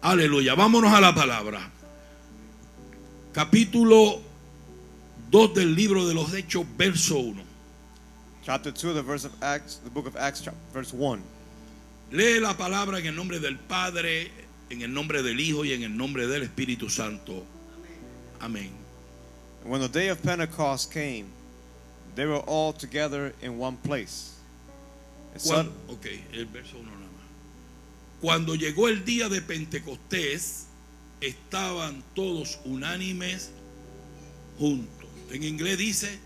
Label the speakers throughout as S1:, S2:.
S1: Aleluya. Vámonos a la palabra. Capítulo 2 del libro de los Hechos, verso 1.
S2: Chapter 2 of the verse of Acts, the book of Acts, verse 1.
S1: Lee la palabra en el nombre del Padre, en el nombre del Hijo y en el nombre del Espíritu Santo. Amén.
S2: When the day of Pentecost came, they were all together in one place.
S1: Ok, el verso 1 nada más. Cuando llegó el día de Pentecostés, estaban todos unánimes juntos. En inglés dice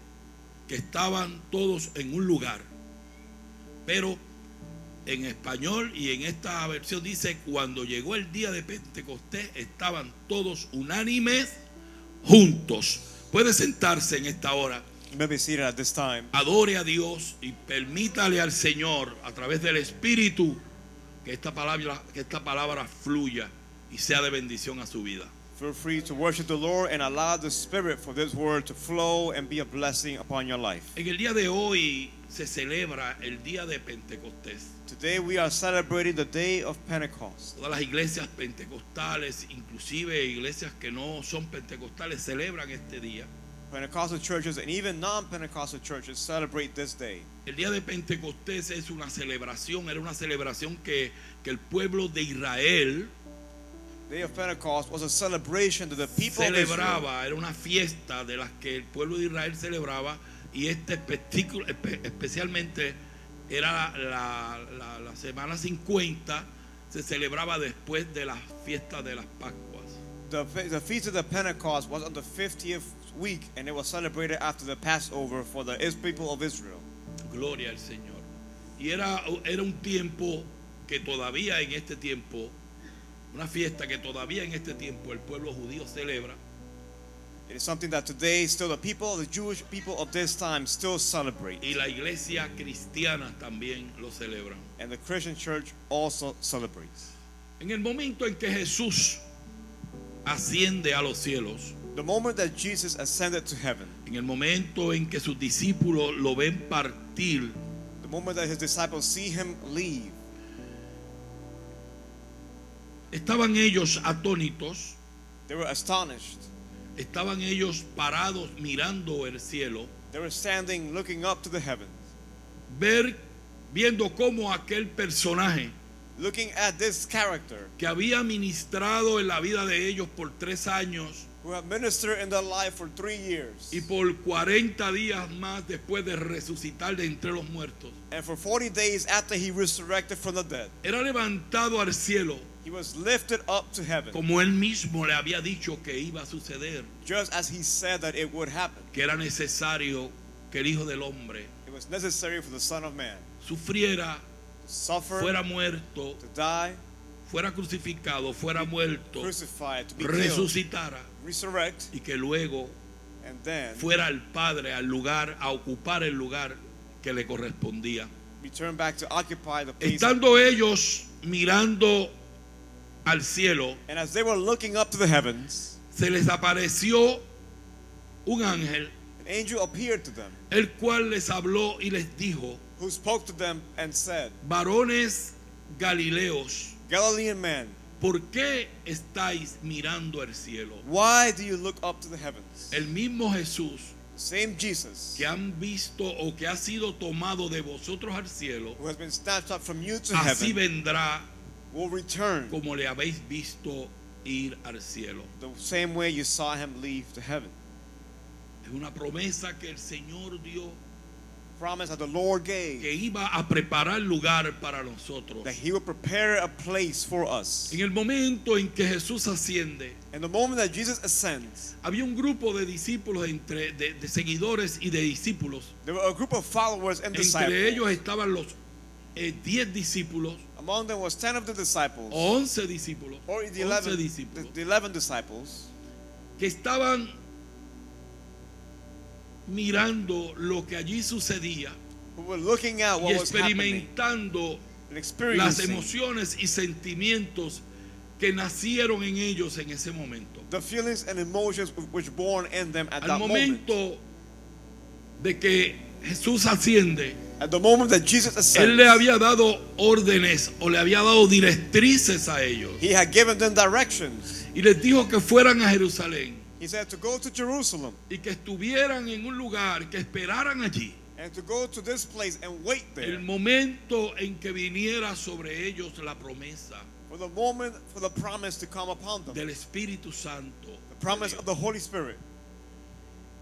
S1: que estaban todos en un lugar, pero en español y en esta versión dice: cuando llegó el día de Pentecostés, estaban todos unánimes juntos. Puede sentarse en esta hora.
S2: You may be seated at this time.
S1: Adore a Dios y permítale al Señor, a través del Espíritu, que esta palabra fluya y sea de bendición a su vida.
S2: Feel free to worship the Lord and allow the Spirit for this word to flow and be a blessing upon your life.
S1: En el día de hoy se celebra el día de Pentecostés.
S2: Today we are celebrating the day of Pentecost.
S1: Todas las iglesias pentecostales, inclusive iglesias que no son pentecostales, celebran este día.
S2: Pentecostal churches and even non-Pentecostal churches celebrate this day.
S1: El día de Pentecostés es una celebración, era una celebración que el pueblo de Israel
S2: The day of Pentecost was a celebration to the people of Israel.
S1: celebraba, era una fiesta de las que el pueblo de Israel celebraba, y especialmente era la semana 50, se celebraba después de la fiesta de las Pascuas.
S2: The feast of the Pentecost was on the 50th week, and it was celebrated after the Passover for the people of Israel.
S1: Gloria al Señor. Y era un tiempo que todavía en este tiempo, una fiesta que todavía en este tiempo el pueblo judío celebra.
S2: It is something that today still the Jewish people of this time still celebrate.
S1: Y la iglesia cristiana también lo celebran.
S2: And the Christian church also celebrates.
S1: En el momento en que Jesús asciende a los cielos,
S2: The moment that Jesus ascended to heaven,
S1: en el momento en que sus discípulos lo ven partir,
S2: the moment that his disciples see him leave,
S1: estaban ellos atónitos,
S2: they were astonished.
S1: estaban ellos parados mirando el cielo,
S2: They were standing looking up to the heavens,
S1: viendo cómo aquel personaje
S2: looking at this character
S1: que había ministrado en la vida de ellos por 3 años
S2: who had ministered in their life for 3 years,
S1: y por 40 días más después de resucitar de entre los muertos,
S2: and for 40 days after he resurrected from the dead,
S1: era levantado al cielo,
S2: he was lifted up to heaven,
S1: como él mismo le había dicho que iba a suceder,
S2: just as he said that it would happen.
S1: que era necesario que el Hijo del Hombre
S2: It was necessary for the Son of Man
S1: sufriera,
S2: to suffer,
S1: fuera muerto,
S2: to die,
S1: fuera crucificado, fuera muerto,
S2: crucified, to be killed,
S1: resucitara,
S2: resurrect,
S1: y que luego
S2: and then
S1: fuera al Padre, al lugar, a ocupar el lugar que le correspondía.
S2: return back to occupy the place.
S1: Estando ellos mirando al cielo,
S2: And as they were looking up to the heavens,
S1: se les apareció un ángel,
S2: an angel appeared to them,
S1: el cual les habló y les dijo:
S2: who spoke to them and said,
S1: varones Galileos,
S2: Galilean men,
S1: ¿por qué estáis mirando al cielo?
S2: why do you look up to the heavens?
S1: El mismo Jesús
S2: The same Jesus
S1: que han visto o que ha sido tomado de vosotros al cielo,
S2: who has been snatched up from you to
S1: así
S2: heaven
S1: vendrá
S2: will return
S1: como le habéis visto ir al cielo.
S2: the same way you saw him leave to heaven.
S1: Es una promesa que el Señor dio,
S2: Promise that the Lord gave,
S1: que iba a preparar lugar para nosotros.
S2: that he will prepare a place for us.
S1: En el momento en que Jesús asciende,
S2: In the moment that Jesus ascends,
S1: había un grupo de discípulos, de seguidores y de discípulos.
S2: there were a group of followers and disciples.
S1: Entre ellos estaban los 10 discípulos,
S2: Among them was 10 of the disciples,
S1: o 11 discípulos,
S2: or the
S1: 11
S2: 11,
S1: discípulos,
S2: the 11 disciples,
S1: que estaban mirando lo que allí sucedía
S2: who were looking at
S1: y
S2: what was happening
S1: experimentando
S2: and
S1: las
S2: experiencing
S1: emociones y sentimientos que nacieron en ellos en ese momento.
S2: the feelings and emotions which born in them at
S1: Al
S2: that moment.
S1: momento de que Jesús asciende,
S2: At the moment that Jesus
S1: Él le
S2: ascends,
S1: había dado órdenes o le había dado directrices a ellos.
S2: he had given them directions.
S1: Y les dijo que fueran a Jerusalén
S2: He said to go to Jerusalem
S1: y que estuvieran en un lugar, que esperaran allí
S2: and to go to this place and wait
S1: el
S2: there
S1: momento en que viniera sobre ellos la promesa
S2: for the moment for the promise to come upon them,
S1: del Espíritu Santo.
S2: the promise of the Holy Spirit.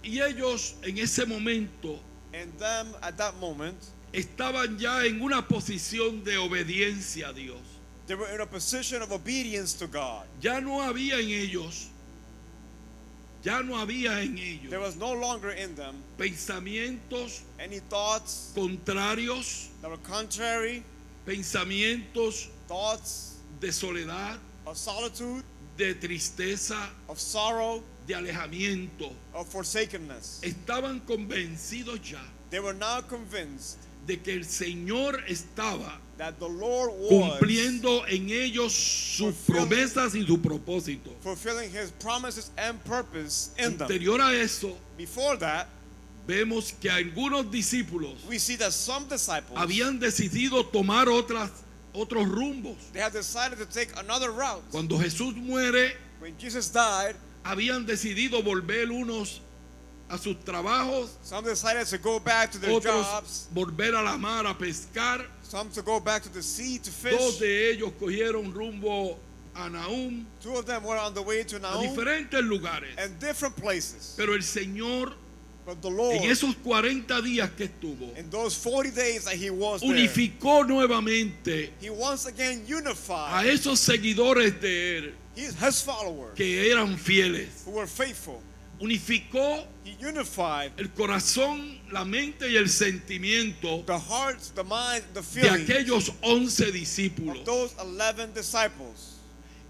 S1: Y ellos en ese momento
S2: And them at that moment,
S1: estaban ya en una posición de obediencia a Dios.
S2: they were in a position of obedience to God.
S1: Ya no había en ellos,
S2: There was no longer in them
S1: pensamientos
S2: any thoughts
S1: contrarios,
S2: that were contrary,
S1: pensamientos
S2: thoughts
S1: de soledad,
S2: of solitude,
S1: de tristeza,
S2: of sorrow,
S1: de alejamiento.
S2: of forsakenness.
S1: Estaban convencidos ya
S2: They were now convinced
S1: de que el Señor estaba
S2: that the Lord was
S1: cumpliendo en ellos sus promesas y su propósito.
S2: fulfilling his promises and purpose in them.
S1: Anterior a eso,
S2: Before that,
S1: vemos que algunos discípulos
S2: we see that some disciples,
S1: habían decidido tomar otros rumbos.
S2: they had decided to take another route.
S1: Cuando Jesús muere,
S2: When Jesus died,
S1: habían decidido volver unos a sus trabajos,
S2: some decided to go back to their
S1: otros
S2: jobs,
S1: volver a la mar a pescar.
S2: some to go back to the sea to
S1: Dos
S2: fish.
S1: de ellos cogieron rumbo a Nahum,
S2: Two of them were on the way to
S1: a
S2: Nahum
S1: diferentes lugares.
S2: and different places.
S1: Pero el Señor,
S2: But the Lord,
S1: en esos 40 días que estuvo,
S2: in those 40 days that he was there,
S1: unificó nuevamente
S2: he once again
S1: a
S2: unified
S1: esos seguidores de él
S2: his followers
S1: que eran fieles.
S2: who were faithful.
S1: Unificó
S2: He unified
S1: el corazón, la mente y el sentimiento
S2: the hearts, the minds, the
S1: de
S2: feelings
S1: aquellos 11 discípulos.
S2: of those 11 disciples.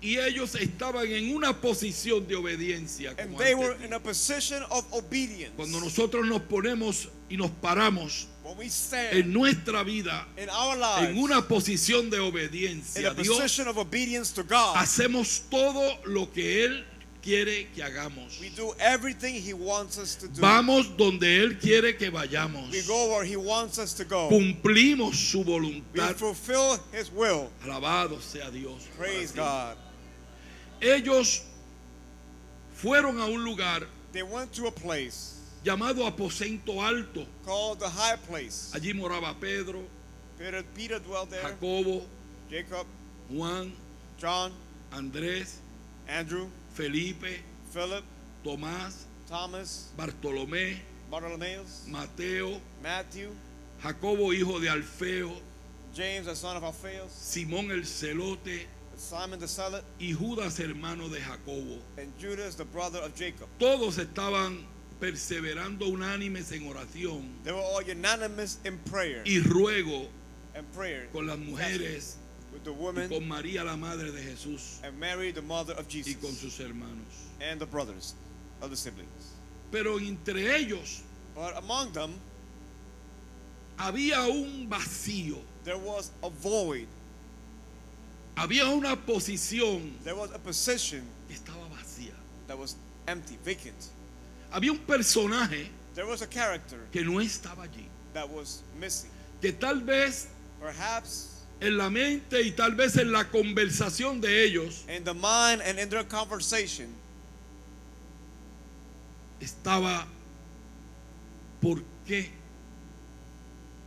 S1: Y ellos estaban en una posición de obediencia.
S2: And
S1: Como
S2: they
S1: antes
S2: were
S1: dije.
S2: in a position of obedience.
S1: Cuando nosotros nos ponemos y nos paramos
S2: When we stand
S1: en nuestra vida
S2: in our lives
S1: en una posición de
S2: in
S1: obediencia
S2: a
S1: a Dios,
S2: position of obedience to God,
S1: hacemos todo lo que Él quiere que hagamos.
S2: we do everything he wants us to do.
S1: Vamos donde Él quiere que vayamos.
S2: We go where he wants us to go.
S1: Cumplimos su
S2: We
S1: voluntad.
S2: fulfill his will.
S1: Alabado sea Dios.
S2: Praise
S1: Para
S2: God.
S1: siempre. Ellos fueron a un lugar
S2: They went to a place
S1: llamado Aposento Alto.
S2: called the high place.
S1: Allí moraba Pedro,
S2: Peter dwelt there,
S1: Jacobo,
S2: Jacob,
S1: Juan,
S2: John,
S1: Andrés,
S2: Andrew,
S1: Felipe,
S2: Philip,
S1: Tomás,
S2: Thomas,
S1: Bartolomé,
S2: Bartimaeus,
S1: Mateo,
S2: Matthew,
S1: Jacobo hijo de Alfeo,
S2: James the son of Alphaeus,
S1: Simón el celote
S2: Simon the Zealot,
S1: y Judas hermano de Jacobo.
S2: and Judas the brother of Jacob.
S1: Todos estaban perseverando unánimes en oración
S2: They were all unanimous in prayer
S1: y ruego
S2: and prayer
S1: con las mujeres
S2: with the
S1: y
S2: women
S1: con María la madre de Jesús
S2: and Mary the mother of
S1: y con
S2: Jesus
S1: sus hermanos.
S2: and the brothers of the siblings.
S1: Pero entre ellos
S2: But among them
S1: había un vacío,
S2: there was a void.
S1: había una posición
S2: There was a position
S1: que estaba vacía.
S2: that was empty, vacant.
S1: Había un personaje
S2: There was a character
S1: que no estaba allí,
S2: that was missing.
S1: que tal vez
S2: Perhaps
S1: en la mente y tal vez en la conversación de ellos
S2: in the mind and in their conversation
S1: estaba: ¿por qué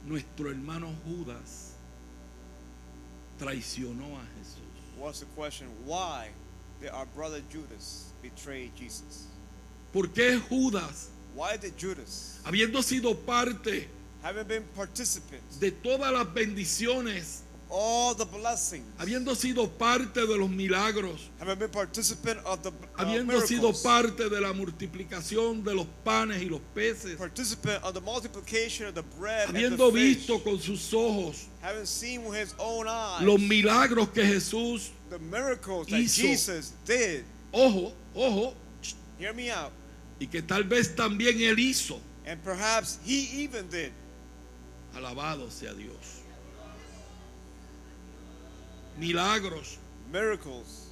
S1: nuestro hermano Judas traicionó a Jesús?
S2: was the question, why did our brother Judas betray Jesus?
S1: ¿Por qué Judas,
S2: Why did Judas,
S1: habiendo sido parte
S2: having been participant
S1: de todas las bendiciones,
S2: all the blessings,
S1: habiendo sido parte de los milagros,
S2: having been participant of the
S1: habiendo sido
S2: miracles,
S1: parte de la multiplicación de los panes y los peces,
S2: participant of the multiplication of the bread and the
S1: habiendo
S2: fish,
S1: visto con sus ojos
S2: having seen with his own eyes
S1: los milagros que Jesús,
S2: the miracles that
S1: hizo.
S2: Jesus did.
S1: ojo,
S2: Hear me out.
S1: y que tal vez también él hizo.
S2: And perhaps he even did.
S1: Alabado sea Dios. Milagros.
S2: Miracles.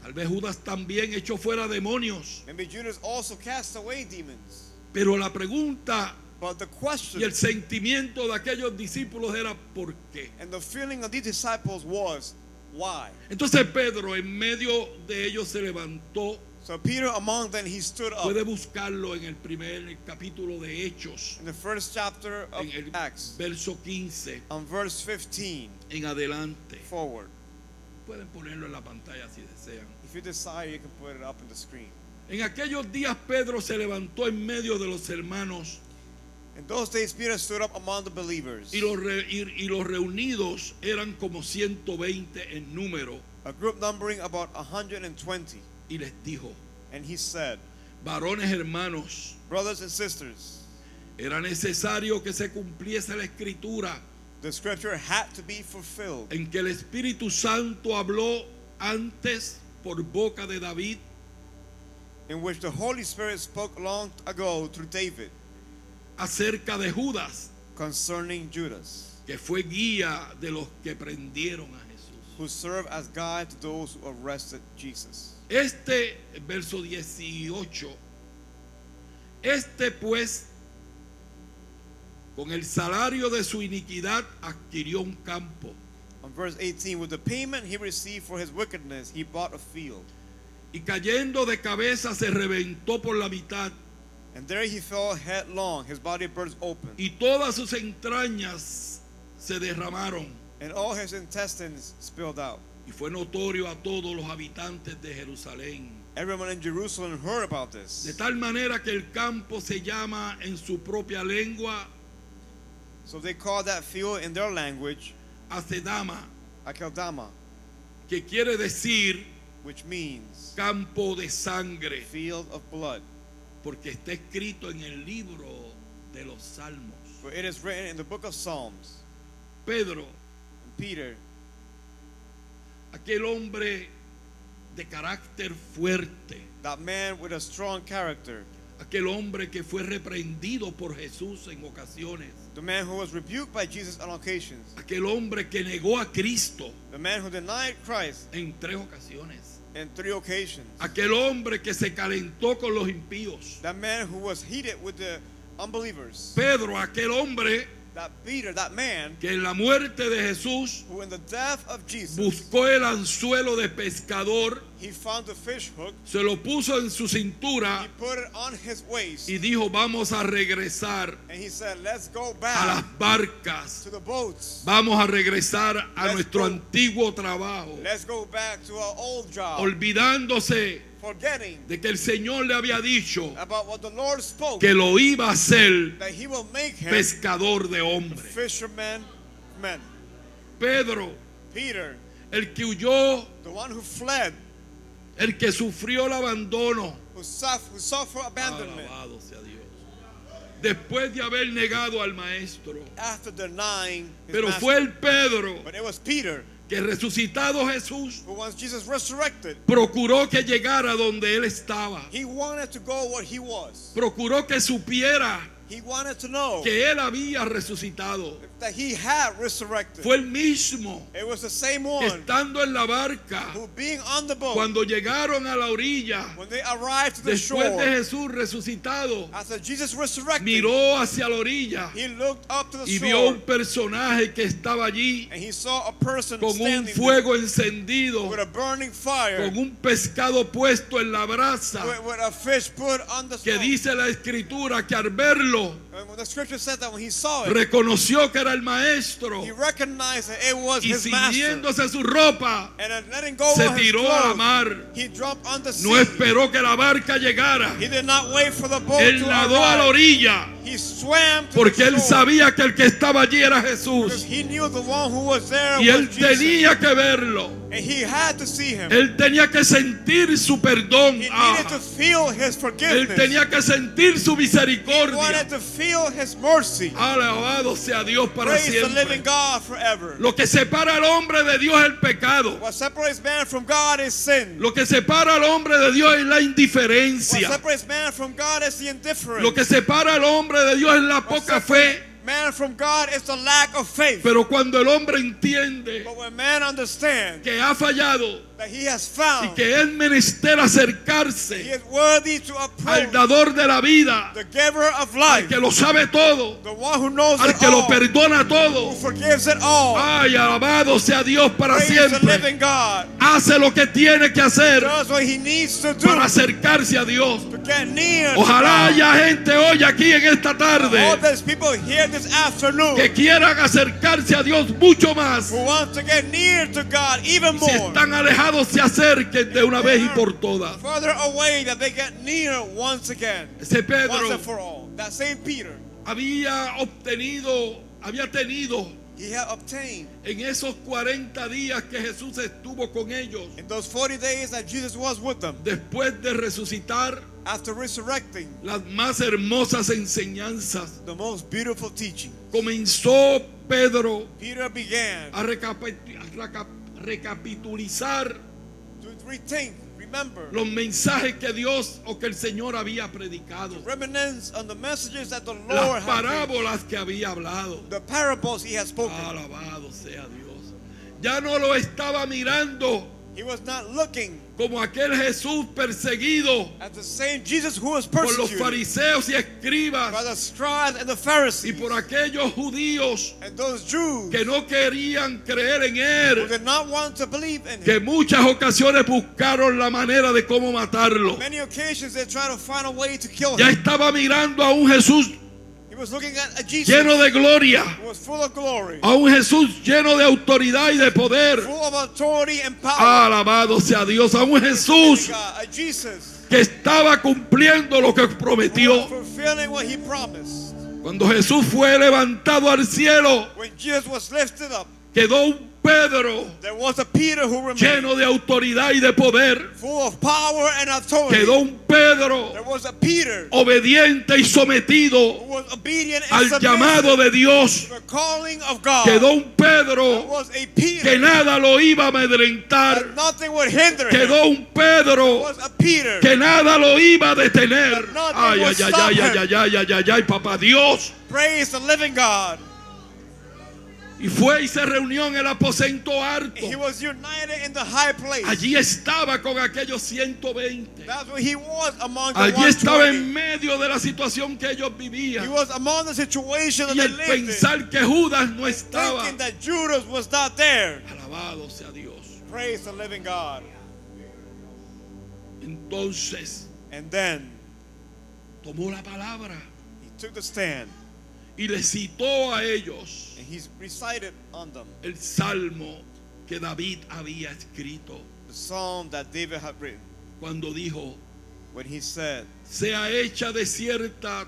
S1: Tal vez Judas también echó fuera demonios.
S2: Maybe Judas also cast away demons.
S1: Pero la pregunta
S2: But the question
S1: Y el sentimiento de aquellos discípulos era ¿por qué?
S2: and the feeling of these disciples was, why?
S1: Entonces Pedro en medio de ellos se levantó.
S2: So Peter among them, he stood up.
S1: Puede buscarlo en el primer capítulo de Hechos,
S2: In the first chapter of
S1: en el
S2: Acts,
S1: verso 15
S2: on verse 15
S1: en adelante.
S2: forward.
S1: Pueden ponerlo en la pantalla si desean.
S2: If you desire, you can put it up on the screen.
S1: En aquellos días Pedro se levantó en medio de los hermanos
S2: In those days, Peter stood up among the believers.
S1: y los reunidos eran como 120 en número,
S2: A group numbering about 120.
S1: y les dijo:
S2: And he said,
S1: varones hermanos,
S2: brothers and sisters,
S1: era necesario que se cumpliese la escritura
S2: the scripture had to be fulfilled,
S1: en que el Espíritu Santo habló antes por boca de David
S2: in which the Holy Spirit spoke long ago through David
S1: acerca de Judas,
S2: concerning Judas,
S1: que fue guía de los que prendieron a Jesús.
S2: who served as guide to those who arrested Jesus.
S1: Verso 18, pues, con el salario de su iniquidad adquirió un campo,
S2: On verse 18, with the payment he received for his wickedness, he bought a field.
S1: y cayendo de cabeza se reventó por la mitad,
S2: And there he fell headlong, his body burst open,
S1: y todas sus entrañas se derramaron,
S2: and all his intestines spilled out.
S1: y fue notorio a todos los habitantes de Jerusalén,
S2: Everyone in Jerusalem heard about
S1: de
S2: this.
S1: tal manera que el campo se llama en su propia lengua
S2: So they called that field in their language
S1: Acedama,
S2: Akeldama,
S1: que quiere decir
S2: which means
S1: campo de sangre,
S2: field of blood.
S1: porque está escrito en el libro de los Salmos.
S2: For it is written in the book of Psalms.
S1: Pedro,
S2: And Peter,
S1: aquel hombre de carácter fuerte,
S2: that man with a strong character,
S1: aquel hombre que fue reprendido por Jesús en ocasiones,
S2: the man who was rebuked by Jesus on occasions,
S1: aquel hombre que negó a Cristo
S2: the man who denied Christ
S1: en 3 ocasiones,
S2: in 3 occasions,
S1: aquel hombre que se calentó con los impíos,
S2: that man who was heated with the unbelievers,
S1: Pedro, aquel hombre
S2: that Peter, that man
S1: que en la muerte de Jesús
S2: who in the death of Jesus,
S1: buscó el anzuelo de pescador,
S2: he found the fish hook,
S1: se lo puso en su cintura
S2: he put it on his waist,
S1: y dijo: vamos a regresar
S2: and he said, let's go
S1: a
S2: back
S1: las barcas,
S2: to the boats.
S1: vamos a regresar a
S2: Let's
S1: nuestro
S2: go.
S1: antiguo trabajo,
S2: Let's go back to our old job,
S1: olvidándose
S2: forgetting
S1: de que el Señor le había dicho
S2: about what the Lord spoke,
S1: que lo iba a hacer
S2: that he will make him
S1: pescador de hombres.
S2: fisherman men.
S1: Pedro,
S2: Peter,
S1: el que huyó,
S2: the one who fled,
S1: el que sufrió el abandono,
S2: who suffered abandonment
S1: alabado sea Dios, después de haber negado al maestro.
S2: after denying his
S1: Pero
S2: master.
S1: fue el Pedro
S2: But it was Peter
S1: que, resucitado Jesús,
S2: who, once Jesus resurrected,
S1: procuró que llegara donde él estaba,
S2: he wanted to go where he was.
S1: procuró que supiera
S2: He wanted to know
S1: que él había resucitado.
S2: that he had resurrected.
S1: Fue el mismo
S2: It was the same
S1: que,
S2: one
S1: estando en la barca,
S2: who, being on the boat,
S1: cuando llegaron a la orilla,
S2: when they arrived to the
S1: después
S2: shore,
S1: de Jesús resucitado,
S2: after Jesus resurrected,
S1: miró hacia la orilla
S2: he looked up to the
S1: y vio
S2: shore
S1: un personaje que estaba allí
S2: and he saw a person
S1: con un
S2: standing
S1: fuego encendido,
S2: with a burning fire,
S1: con un pescado puesto en la brasa,
S2: with a fish put on the
S1: que
S2: stone.
S1: dice la escritura que al verlo
S2: And when the scripture said that when he saw it,
S1: reconoció que era el maestro,
S2: he recognized that it was
S1: y
S2: his master.
S1: ciñéndose su ropa
S2: And then letting go
S1: se
S2: of his
S1: tiró a la
S2: clothes,
S1: mar.
S2: he jumped on the sea.
S1: No esperó que la barca llegara,
S2: He did not wait for the boat
S1: él
S2: to
S1: nadó a la
S2: arrive.
S1: orilla
S2: He swam to
S1: porque
S2: the
S1: él
S2: shore
S1: sabía que el que estaba allí era
S2: because
S1: Jesús
S2: he knew the one who was there
S1: y él
S2: was Jesus.
S1: tenía que verlo,
S2: And he had to see him.
S1: él tenía que sentir su perdón,
S2: He needed to feel his
S1: él
S2: forgiveness.
S1: tenía que sentir su
S2: He
S1: misericordia.
S2: wanted to feel his mercy.
S1: Alabado sea Dios para
S2: Praise the living
S1: siempre.
S2: God forever.
S1: Lo que separa al hombre de Dios es el pecado.
S2: What separates man from God is sin.
S1: Lo que separa al hombre de Dios es la
S2: What
S1: indiferencia.
S2: separates man from God is the indifference.
S1: Lo que separa al hombre de Dios es la
S2: What
S1: poca
S2: separates
S1: fe.
S2: man from God is the lack of faith.
S1: Pero cuando el hombre entiende
S2: But when man understands
S1: que ha fallado,
S2: that he has
S1: y
S2: found
S1: que es menester
S2: he
S1: acercarse
S2: is worthy to
S1: al
S2: approach
S1: dador de la vida,
S2: the giver of
S1: al
S2: life,
S1: que lo sabe todo,
S2: the one who knows
S1: al
S2: it
S1: que lo
S2: all,
S1: perdona
S2: who
S1: todo.
S2: forgives it all.
S1: Ay, alabado sea Dios para
S2: Praise the
S1: siempre.
S2: living God.
S1: Hace lo que tiene que hacer
S2: Does what he needs to do
S1: para acercarse a Dios.
S2: to get near
S1: Ojalá
S2: to God.
S1: haya gente hoy aquí en esta
S2: All
S1: tarde
S2: these people here this afternoon
S1: que quieran acercarse a Dios mucho más.
S2: who want to get near to God even
S1: Si
S2: more.
S1: están alejados, se acerquen de una vez y por todas.
S2: Further away, that they get near once again,
S1: Ese
S2: once
S1: Pedro
S2: and for all. That same Peter,
S1: había tenido
S2: he had obtained
S1: en esos 40 días que Jesús estuvo con ellos,
S2: in those 40 days that Jesus was with them,
S1: después de resucitar,
S2: after resurrecting,
S1: las más hermosas enseñanzas.
S2: the most beautiful teaching.
S1: Comenzó Pedro
S2: Peter began
S1: a recapitulizar
S2: to rethink, remember,
S1: los mensajes que Dios o que el Señor había predicado,
S2: reminisce on the messages that the
S1: las
S2: Lord had preached,
S1: parábolas que había hablado.
S2: the parables he had spoken.
S1: Alabado sea Dios. Ya no lo estaba mirando
S2: He was not looking
S1: como aquel Jesús perseguido
S2: at the same Jesus who was
S1: por los
S2: persecuted
S1: fariseos y
S2: by
S1: escribas
S2: the scribes and the
S1: y
S2: Pharisees
S1: por aquellos judíos
S2: and those Jews
S1: que no querían creer en
S2: who
S1: él,
S2: did not want to believe in
S1: que
S2: him.
S1: muchas ocasiones buscaron la manera de cómo matarlo.
S2: Many occasions they tried to find a way to kill
S1: Ya
S2: him.
S1: estaba mirando a un Jesús
S2: He was looking at a Jesus
S1: lleno de gloria,
S2: who was full of glory,
S1: a un Jesús lleno de autoridad y de poder.
S2: full of authority and power.
S1: Alabado sea Dios, a un Jesús
S2: A Jesus
S1: que estaba cumpliendo lo que
S2: who was
S1: prometió.
S2: fulfilling what he promised.
S1: Cuando Jesús fue levantado al cielo,
S2: When Jesus was lifted up,
S1: quedó un Pedro
S2: there was a Peter who remained,
S1: lleno de autoridad y de poder.
S2: full of power and authority.
S1: Quedó un Pedro
S2: There was a Peter
S1: obediente y
S2: who
S1: sometido
S2: was obedient and
S1: al
S2: submissive
S1: llamado de Dios.
S2: to the calling of God.
S1: Quedó un
S2: There
S1: Pedro
S2: was a
S1: que
S2: Peter
S1: nada lo iba a amedrentar.
S2: that nothing would hinder him.
S1: Quedó un Pedro
S2: Was a Peter
S1: que nada lo iba a detener.
S2: Nothing
S1: Ay,
S2: will
S1: ay,
S2: stop
S1: ay, ay,
S2: him.
S1: ay, ay, ay, ay, ay, papá Dios.
S2: praised the living God.
S1: Y fue y se reunió en el aposento
S2: He
S1: alto.
S2: was united in the high place.
S1: Allí estaba con aquellos 120.
S2: That's where he was among the
S1: Allí estaba
S2: 120.
S1: en medio de la situación que ellos
S2: He
S1: vivían.
S2: was among the situation that
S1: Y
S2: they
S1: el
S2: lived in,
S1: pensar que Judas no estaba.
S2: thinking that Judas was not there.
S1: Alabado sea Dios.
S2: Praise the living God.
S1: Entonces
S2: And then
S1: tomó la palabra
S2: he took the stand
S1: y le citó a ellos
S2: and he recited on them
S1: el salmo que David había escrito
S2: the psalm that David had written
S1: cuando dijo:
S2: when he said,
S1: sea hecha desierta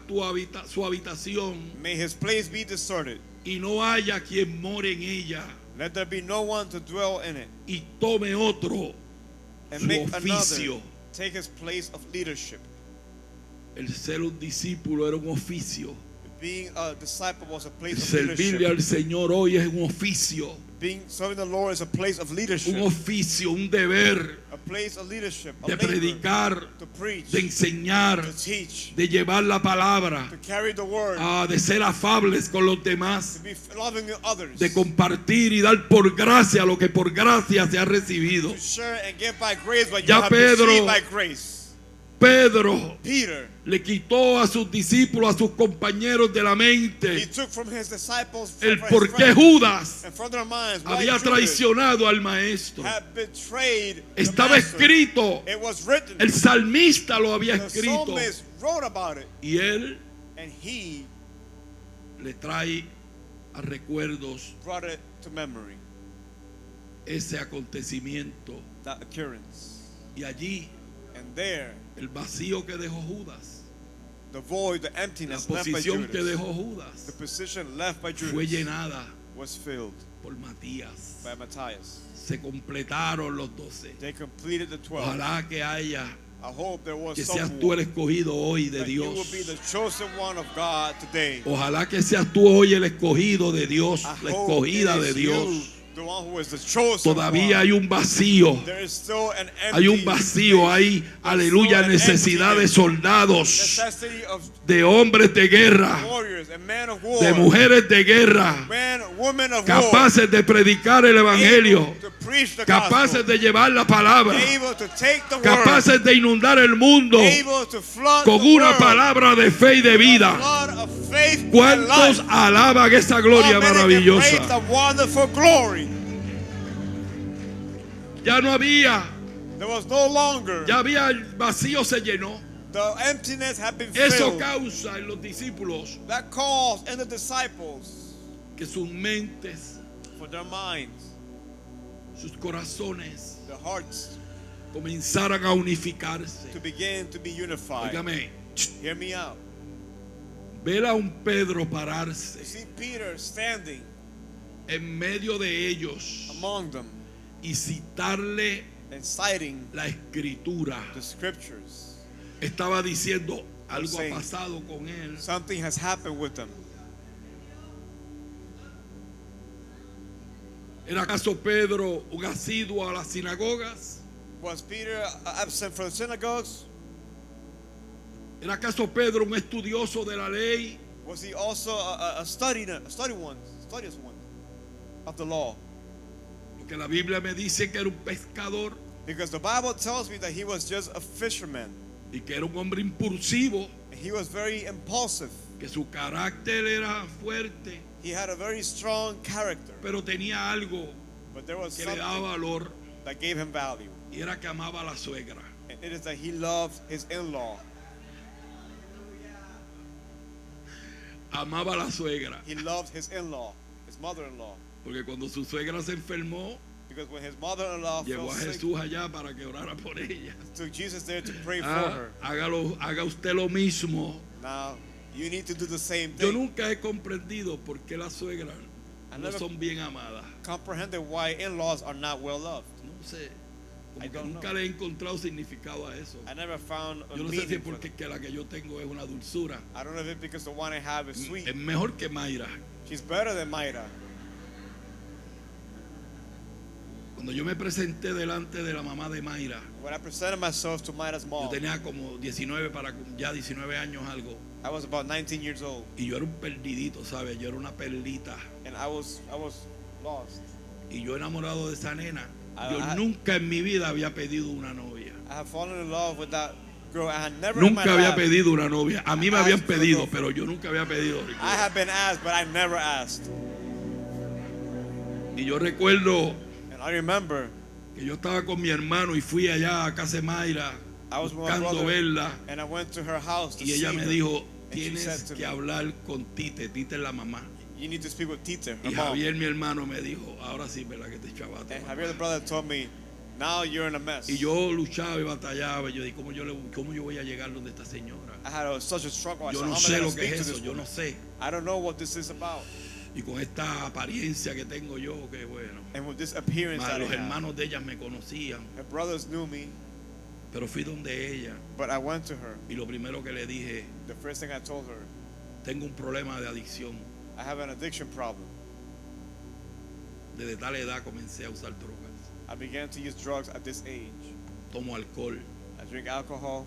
S1: su habitación
S2: may his place be deserted,
S1: y no haya quien more en ella,
S2: let there be no one to dwell in it,
S1: y tome otro
S2: and
S1: su
S2: make
S1: oficio.
S2: another take his place of leadership.
S1: El ser un discípulo era un oficio.
S2: Being a disciple was a place of
S1: Servirle
S2: leadership.
S1: al Señor hoy es un oficio.
S2: Serving the Lord is a place of leadership.
S1: Un oficio, un deber
S2: A place of leadership, a
S1: de
S2: labor,
S1: predicar,
S2: to preach,
S1: de enseñar,
S2: to teach,
S1: de llevar la palabra,
S2: to carry the word,
S1: de ser afables con los
S2: to
S1: demás,
S2: be loving to others,
S1: de compartir y dar por gracia lo que por gracia se ha recibido.
S2: to share and give by grace what you
S1: Ya
S2: have
S1: Pedro-
S2: received by grace.
S1: Pedro
S2: Peter,
S1: le quitó a sus discípulos, a sus compañeros de la
S2: he
S1: mente
S2: took from his disciples
S1: el
S2: from
S1: por
S2: his
S1: qué
S2: friends,
S1: Judas
S2: and from their minds why
S1: había
S2: Judas
S1: traicionado al maestro.
S2: had betrayed the
S1: Estaba
S2: master.
S1: escrito,
S2: It was written.
S1: el salmista lo había
S2: The
S1: escrito,
S2: psalmist wrote about it,
S1: y él
S2: and he
S1: le trae a recuerdos
S2: brought it to memory,
S1: ese acontecimiento.
S2: that occurrence.
S1: Y allí
S2: And there,
S1: el vacío que dejó Judas,
S2: the void, the
S1: la
S2: emptiness left by
S1: posición que
S2: Judas,
S1: dejó Judas,
S2: the position left by
S1: fue
S2: Judas
S1: llenada
S2: was filled
S1: por Matías.
S2: by Matthias.
S1: Se completaron los 12.
S2: They completed the 12.
S1: Ojalá que haya,
S2: I hope there was
S1: que seas
S2: someone
S1: tú el escogido hoy de
S2: that you will
S1: Dios.
S2: be the chosen one of God today.
S1: Ojalá que seas tú hoy el escogido de Dios,
S2: I
S1: la
S2: hope
S1: escogida
S2: it
S1: de
S2: is
S1: Dios.
S2: you, The one who is the chosen
S1: todavía
S2: one.
S1: hay un vacío.
S2: There is still an
S1: Hay un
S2: empty
S1: vacío, hay,
S2: space.
S1: aleluya,
S2: There's still an
S1: necesidad de
S2: emptiness.
S1: soldados,
S2: Necessity of
S1: de hombres de guerra,
S2: warriors and men of war.
S1: de mujeres de guerra,
S2: Men, women of
S1: capaces de predicar el
S2: war.
S1: evangelio,
S2: Able to preach the
S1: capaces
S2: gospel.
S1: de llevar la palabra,
S2: Able to take the word.
S1: capaces de inundar el mundo
S2: Able to flood
S1: con
S2: the
S1: una
S2: world.
S1: palabra de fe y de vida.
S2: Flood of faith and
S1: ¿Cuántos
S2: life.
S1: alaban esa gloria
S2: How many can praise
S1: maravillosa?
S2: the wonderful glory?
S1: Ya no había,
S2: There was no longer.
S1: ya había, el vacío se llenó.
S2: The emptiness had been
S1: Eso
S2: filled.
S1: causa en los discípulos
S2: That caused in the disciples
S1: que sus mentes,
S2: for their minds,
S1: sus corazones
S2: their hearts,
S1: comenzaran a unificarse.
S2: to begin to be unified.
S1: Óigame,
S2: Hear me out.
S1: ver a un Pedro
S2: You
S1: pararse
S2: see Peter standing
S1: en medio de ellos
S2: among them
S1: y citarle
S2: and citing
S1: la escritura.
S2: the scriptures.
S1: Estaba diciendo, algo ha
S2: saying,
S1: pasado con él.
S2: Something has happened with them.
S1: ¿Era acaso Pedro un asiduo a las sinagogas?
S2: Was Peter absent from the synagogues?
S1: ¿Era acaso Pedro un estudioso de la ley?
S2: Was he also a studious one of the law?
S1: Porque la Biblia me dice que era un pescador
S2: Because the Bible tells me that he was just a fisherman.
S1: y que era un hombre impulsivo,
S2: And he was very impulsive.
S1: que su carácter era fuerte,
S2: He had a very strong character.
S1: pero tenía algo
S2: But there was
S1: que le
S2: something
S1: daba valor
S2: that gave him value.
S1: y era que amaba a la suegra.
S2: And it is that he loved his in-law.
S1: Amaba a la suegra.
S2: He loved his in-law, his mother-in-law.
S1: Porque cuando su suegra se enfermó,
S2: Because when his mother-in-law
S1: llevó
S2: fell
S1: a
S2: sick,
S1: Jesús allá para que orara por ella.
S2: took Jesus there to pray for
S1: Ah,
S2: her.
S1: haga usted lo mismo.
S2: Now, you need to do the same
S1: Yo
S2: thing.
S1: nunca he comprendido por qué las suegras
S2: I
S1: no
S2: never
S1: son bien amadas.
S2: comprehended why in-laws are not well loved.
S1: No sé, como
S2: I
S1: que
S2: don't
S1: nunca
S2: know.
S1: le he encontrado significado a eso.
S2: I never found a
S1: Yo no sé si
S2: meaning
S1: es
S2: for
S1: porque
S2: them.
S1: que la que yo tengo es una dulzura.
S2: I don't know if it's because the one I have is sweet.
S1: Es mejor que Mayra.
S2: She's better than Mayra.
S1: Cuando yo me presenté delante de la mamá de Mayra,
S2: When I presented myself to Mayra's
S1: yo
S2: mom,
S1: tenía como 19 para ya 19 años algo.
S2: I was about 19 years old,
S1: Y yo era un perdidito, ¿sabes? Yo era una perlita.
S2: and I was lost.
S1: Y yo enamorado de esa nena. Yo
S2: I-
S1: nunca en mi vida había pedido una novia.
S2: I have fallen in love with that girl. I had never in my
S1: Nunca había
S2: life.
S1: pedido una novia. A mí me
S2: I
S1: habían
S2: asked for a
S1: pedido,
S2: girlfriend.
S1: pero yo nunca había pedido.
S2: I have been asked, but I never asked.
S1: Y yo recuerdo
S2: And I remember
S1: que yo estaba con mi hermano y fui allá a casa de Mayra
S2: I was with my
S1: buscando
S2: brother,
S1: verla.
S2: and I went to her house to
S1: Y
S2: see
S1: ella me
S2: her.
S1: dijo,
S2: And she
S1: tienes
S2: said to
S1: que
S2: me,
S1: hablar con Tite. Tite es la mamá.
S2: you need to speak with Tita, her
S1: Y
S2: mom.
S1: Javier, mi hermano, me dijo, ahora sí, ¿verdad que te chavaste?
S2: And Javier, the brother, told me, now you're in a mess.
S1: Y yo luchaba y batallaba. Yo dije, ¿cómo yo voy a llegar donde esta señora?
S2: I had such a struggle. I
S1: Yo
S2: said,
S1: no
S2: how am I
S1: sé
S2: gonna
S1: lo que
S2: speak
S1: es
S2: to
S1: eso,
S2: this
S1: yo no
S2: woman?
S1: sé.
S2: I don't know what this is about.
S1: Y con esta apariencia que tengo yo, que bueno.
S2: And with this appearance
S1: Más
S2: that I
S1: los
S2: have,
S1: hermanos de ella me conocían,
S2: her brothers knew me,
S1: pero fui donde ella
S2: but I went to her.
S1: y lo primero que le dije,
S2: The first thing I told her,
S1: tengo un problema de adicción.
S2: I have an addiction problem.
S1: Desde tal edad comencé a usar drogas.
S2: I began to use drugs at this age.
S1: Tomo alcohol.
S2: I drink alcohol.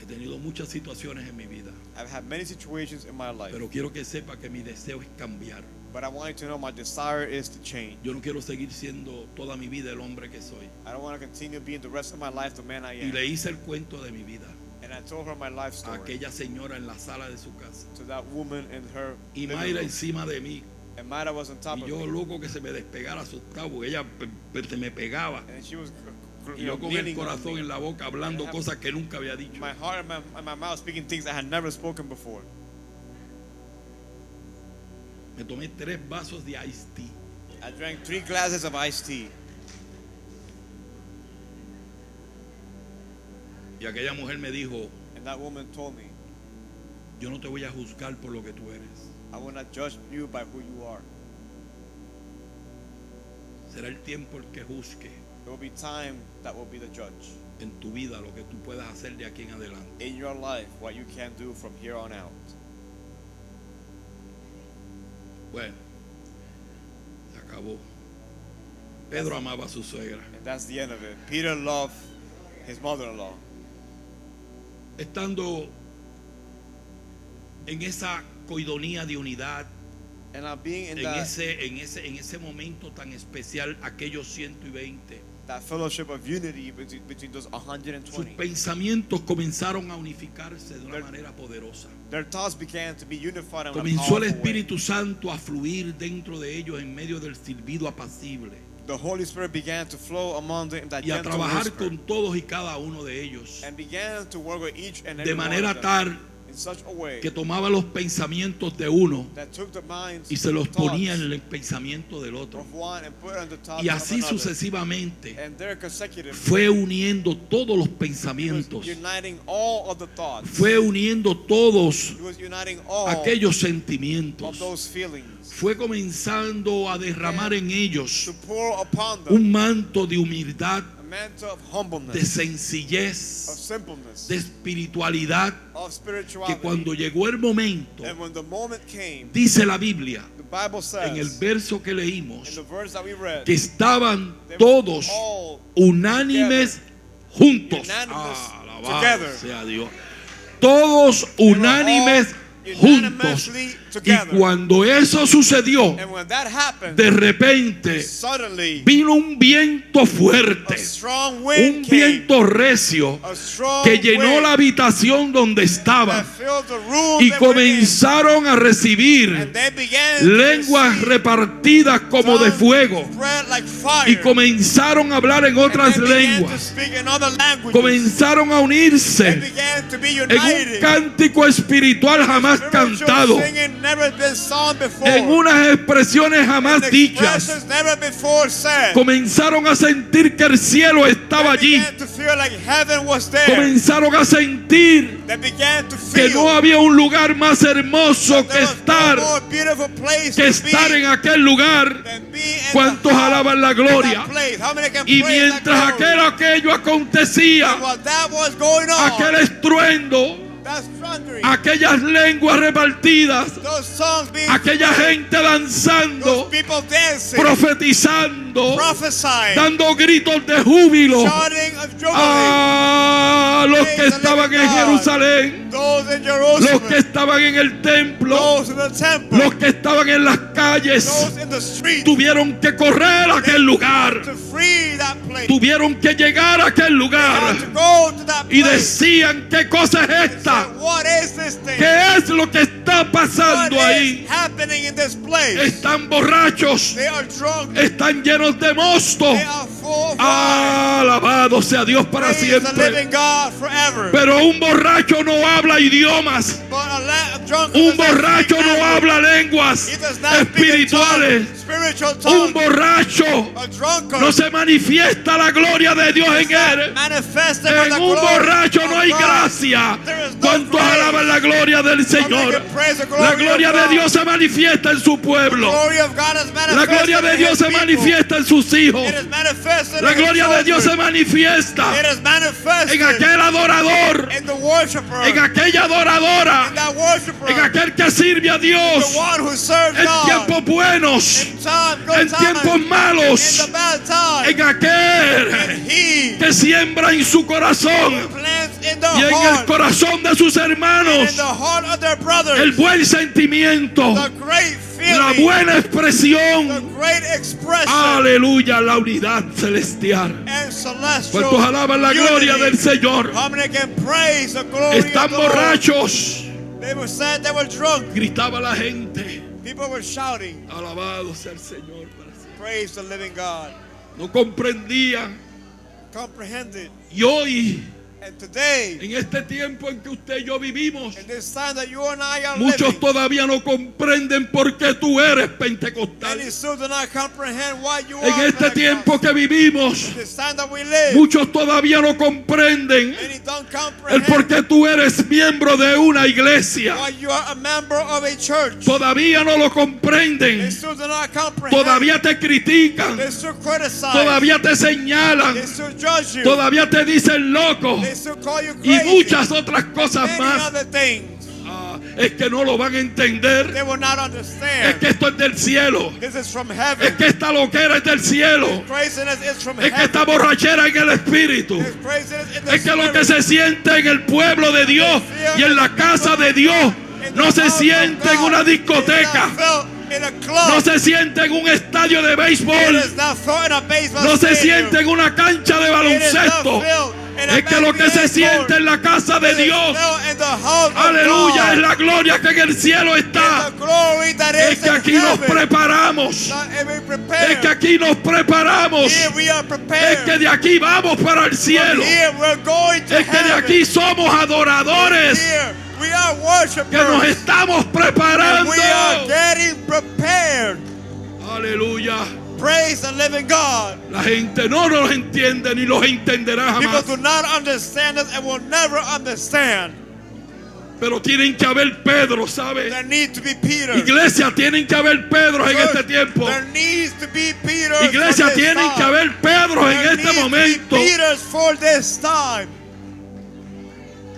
S1: He tenido muchas situaciones en mi vida,
S2: I've had many situations in my life,
S1: pero quiero que sepa que mi deseo es cambiar.
S2: but I want you to know my desire is to change.
S1: Yo no quiero seguir siendo toda mi vida el hombre que soy.
S2: I don't want to continue being the rest of my life the man I
S1: Y
S2: am.
S1: le hice el cuento de mi vida
S2: And I told her my life
S1: a
S2: story,
S1: aquella señora en la sala de su casa.
S2: to that woman in her
S1: Y
S2: living
S1: Mayra
S2: room.
S1: encima de mí.
S2: And Mayra was on top
S1: Y
S2: of
S1: yo
S2: me.
S1: loco que se me despegara asustado porque ella se me pegaba.
S2: And she was
S1: Y yo con el
S2: kneeling on
S1: corazón
S2: me.
S1: en la boca hablando cosas que nunca había dicho.
S2: My heart and my mouth speaking things I had never spoken before.
S1: Me tomé 3 vasos de iced tea.
S2: I drank 3 glasses of iced tea.
S1: Y aquella mujer me dijo,
S2: And that woman told me,
S1: yo no te voy a juzgar por lo que tú eres.
S2: I will not judge you by who you are.
S1: Será el tiempo el que juzgue
S2: There will be time that will be the judge.
S1: en tu vida lo que tú puedas hacer de aquí en adelante.
S2: In your life, what you can do from here on out.
S1: Bueno, se acabó. Pedro amaba a su suegra.
S2: And that's the end of it. Peter loved his mother-in-law.
S1: Estando en esa coidonía de unidad,
S2: And being in
S1: en ese momento tan especial, aquellos 120,
S2: that fellowship of unity between those
S1: sus
S2: 120.
S1: pensamientos comenzaron a unificarse de una manera poderosa.
S2: Their thoughts began to be unified in a
S1: Comenzó el
S2: powerful way.
S1: Espíritu Santo a fluir dentro de ellos en medio del silbido apacible
S2: The Holy Spirit began to flow among them in that
S1: y a
S2: gentle
S1: trabajar
S2: whisper,
S1: con todos y cada uno de ellos
S2: and began to work with each and every
S1: de
S2: one
S1: manera
S2: of them
S1: tal
S2: in such a way
S1: que tomaba los pensamientos de uno
S2: that took the minds
S1: y se los
S2: thoughts
S1: ponía en el pensamiento del otro,
S2: of one and put it on the thoughts
S1: y
S2: of
S1: así
S2: another.
S1: sucesivamente
S2: And there consecutively
S1: fue uniendo todos los
S2: he was
S1: pensamientos,
S2: uniting all of the thoughts.
S1: fue uniendo todos
S2: He was uniting all
S1: aquellos
S2: of
S1: sentimientos,
S2: those feelings
S1: fue comenzando a derramar en ellos
S2: to pour upon them
S1: un manto de humildad,
S2: a mantle of
S1: de
S2: humbleness, of
S1: sencillez,
S2: simpleness,
S1: de espiritualidad,
S2: of
S1: que
S2: spirituality.
S1: cuando llegó el momento,
S2: And when the moment came,
S1: dice la Biblia
S2: the Bible
S1: en el
S2: says
S1: verso que
S2: in
S1: leímos,
S2: the verse that we read,
S1: que estaban
S2: they were
S1: todos
S2: all
S1: unánimes juntos.
S2: Unanimous
S1: Alabado
S2: together.
S1: sea Dios. Todos unánimes juntos.
S2: unanimously
S1: Y
S2: together.
S1: cuando eso sucedió,
S2: And when that happened,
S1: de repente
S2: suddenly
S1: vino un viento
S2: a
S1: fuerte,
S2: strong
S1: un
S2: wind came,
S1: viento recio
S2: a strong
S1: que llenó
S2: wind
S1: la habitación donde
S2: that
S1: estaban
S2: filled the room
S1: y
S2: they were in.
S1: comenzaron a recibir
S2: And they began to
S1: lenguas
S2: receive
S1: repartidas como de
S2: tongues
S1: fuego
S2: spread like fire.
S1: y comenzaron a hablar en
S2: And
S1: otras
S2: they began to
S1: lenguas,
S2: speak in other languages.
S1: comenzaron a
S2: They
S1: unirse
S2: began to be
S1: en un
S2: united.
S1: cántico espiritual jamás
S2: Spiritual
S1: cantado,
S2: singing never been sung before.
S1: en unas expresiones jamás
S2: And
S1: dichas.
S2: expressions never before said.
S1: Comenzaron a sentir que el cielo estaba
S2: They
S1: allí,
S2: began to feel like heaven was there.
S1: comenzaron a sentir
S2: They began to
S1: que
S2: feel
S1: no había un lugar más hermoso
S2: there
S1: que
S2: was
S1: estar,
S2: no more beautiful place
S1: que
S2: to
S1: estar
S2: be
S1: en aquel lugar.
S2: than be in
S1: ¿Cuántos
S2: the house
S1: alaban la
S2: of
S1: gloria?
S2: that place. How many can
S1: Y
S2: praise that
S1: mientras
S2: glory?
S1: aquello acontecía,
S2: And while that was going on,
S1: aquel estruendo,
S2: that's thundering.
S1: aquellas lenguas repartidas,
S2: Those songs being
S1: aquella
S2: sang,
S1: gente danzando,
S2: those people dancing,
S1: profetizando,
S2: prophesying,
S1: dando gritos de júbilo
S2: shouting of jubilee.
S1: a los que estaban en Jerusalén,
S2: Those in
S1: los que
S2: Jerusalem,
S1: estaban en el templo,
S2: those in the temple,
S1: los que estaban en las calles,
S2: those in the street,
S1: tuvieron que correr a aquel lugar,
S2: to free that place.
S1: tuvieron que llegar a aquel lugar
S2: Had to go to that
S1: y
S2: place.
S1: decían: ¿qué cosa es esta?
S2: What is this thing?
S1: ¿Qué es lo que está
S2: What
S1: pasando
S2: is
S1: ahí?
S2: happening in this place?
S1: Están borrachos,
S2: They are drunk.
S1: están llenos de mosto.
S2: They are full of wine.
S1: Alabado sea Dios para
S2: Praise the
S1: siempre.
S2: living God forever.
S1: Pero un borracho no habla idiomas.
S2: But a drunk
S1: Un
S2: does not
S1: borracho
S2: speak
S1: no
S2: language.
S1: habla lenguas
S2: He does not speak in
S1: espirituales.
S2: tongues, spiritual
S1: Un
S2: tongues.
S1: borracho
S2: A drunkard
S1: no se manifiesta la gloria de Dios en él.
S2: manifested by
S1: En
S2: the
S1: un
S2: glory
S1: borracho
S2: of
S1: no hay
S2: God.
S1: gracia.
S2: There is no
S1: ¿Cuántos
S2: grace.
S1: alaban la gloria del
S2: How many
S1: Señor?
S2: can praise the glory
S1: La
S2: of
S1: gloria de
S2: God?
S1: Dios se manifiesta en su pueblo.
S2: The glory of God is
S1: La
S2: manifested
S1: gloria de
S2: in
S1: Dios
S2: His
S1: se
S2: people.
S1: manifiesta en sus hijos.
S2: It is manifested
S1: La
S2: in His
S1: gloria de Dios se
S2: children.
S1: manifiesta
S2: It is manifested
S1: en aquel adorador,
S2: in the worshiper,
S1: en aquella adoradora,
S2: in that worshiper,
S1: en aquel que sirve a Dios
S2: the one who serves
S1: en
S2: God
S1: tiempos buenos,
S2: in time, good
S1: en tiempos
S2: time,
S1: malos,
S2: in the bad time,
S1: en aquel
S2: and He
S1: que siembra en su corazón
S2: plants in the
S1: y en el
S2: heart,
S1: corazón de sus
S2: and
S1: hermanos
S2: in the heart of their brothers,
S1: el buen sentimiento,
S2: the great
S1: la
S2: feeling,
S1: buena
S2: the
S1: expresión.
S2: great expression,
S1: Aleluya, la unidad celestial.
S2: and celestial
S1: ¿Cuántos alaban la gloria
S2: unity?
S1: del Señor?
S2: How many can praise the glory
S1: Están
S2: of the Lord?
S1: borrachos,
S2: They were sad, they were drunk.
S1: gritaba la gente.
S2: People were shouting,
S1: Alabado sea el Señor para siempre.
S2: praise the living God.
S1: No comprendían.
S2: Comprehended.
S1: Y hoy,
S2: And today,
S1: en este tiempo en que usted y yo vivimos,
S2: in this time that you and I are
S1: muchos
S2: living,
S1: todavía no comprenden por qué tú eres pentecostal.
S2: many still do not comprehend why you
S1: En
S2: are
S1: este
S2: Pentecostal.
S1: tiempo que vivimos,
S2: This time that we live,
S1: muchos todavía no comprenden
S2: many don't
S1: el
S2: comprehend
S1: por qué tú eres miembro de una iglesia.
S2: why you are a member of a church.
S1: Todavía no lo
S2: They
S1: comprenden.
S2: still do not comprehend.
S1: Todavía te critican.
S2: They still criticize.
S1: Todavía te señalan.
S2: They still judge you.
S1: Todavía te dicen loco.
S2: They still call you
S1: Y
S2: crazy.
S1: muchas otras cosas
S2: Many
S1: más.
S2: other things.
S1: Ah, Es que no lo van a entender.
S2: They will not
S1: Es
S2: understand.
S1: que esto es del cielo.
S2: This is from
S1: Es
S2: heaven.
S1: que esta loquera es del cielo.
S2: Craziness is from
S1: Es que esta
S2: heaven.
S1: borrachera en el espíritu.
S2: This craziness in the
S1: Es que lo que
S2: spirit.
S1: se siente en el pueblo de Dios y en la casa de Dios no se siente en una discoteca. No se siente en un estadio de béisbol. No se siente en una cancha de baloncesto. Es que lo que se siente en la casa de Dios, aleluya, es la gloria que en el cielo está. Es que aquí nos preparamos. Es que aquí nos preparamos. Es que de aquí vamos para el cielo. Es que de aquí somos adoradores. Que nos estamos preparando.
S2: We are getting prepared.
S1: Aleluya.
S2: Praise the living God.
S1: La gente no los entiende ni los entenderá
S2: People
S1: jamás.
S2: do not understand us and will never understand.
S1: Pero tienen que haber Pedro, ¿sabe?
S2: There need to be Peter.
S1: Iglesia, tienen que haber Pedro en este tiempo.
S2: There needs to be Peter.
S1: Iglesia,
S2: for this
S1: tienen
S2: time.
S1: que haber Pedro en
S2: There
S1: este
S2: needs to be
S1: momento.
S2: Peters for this time.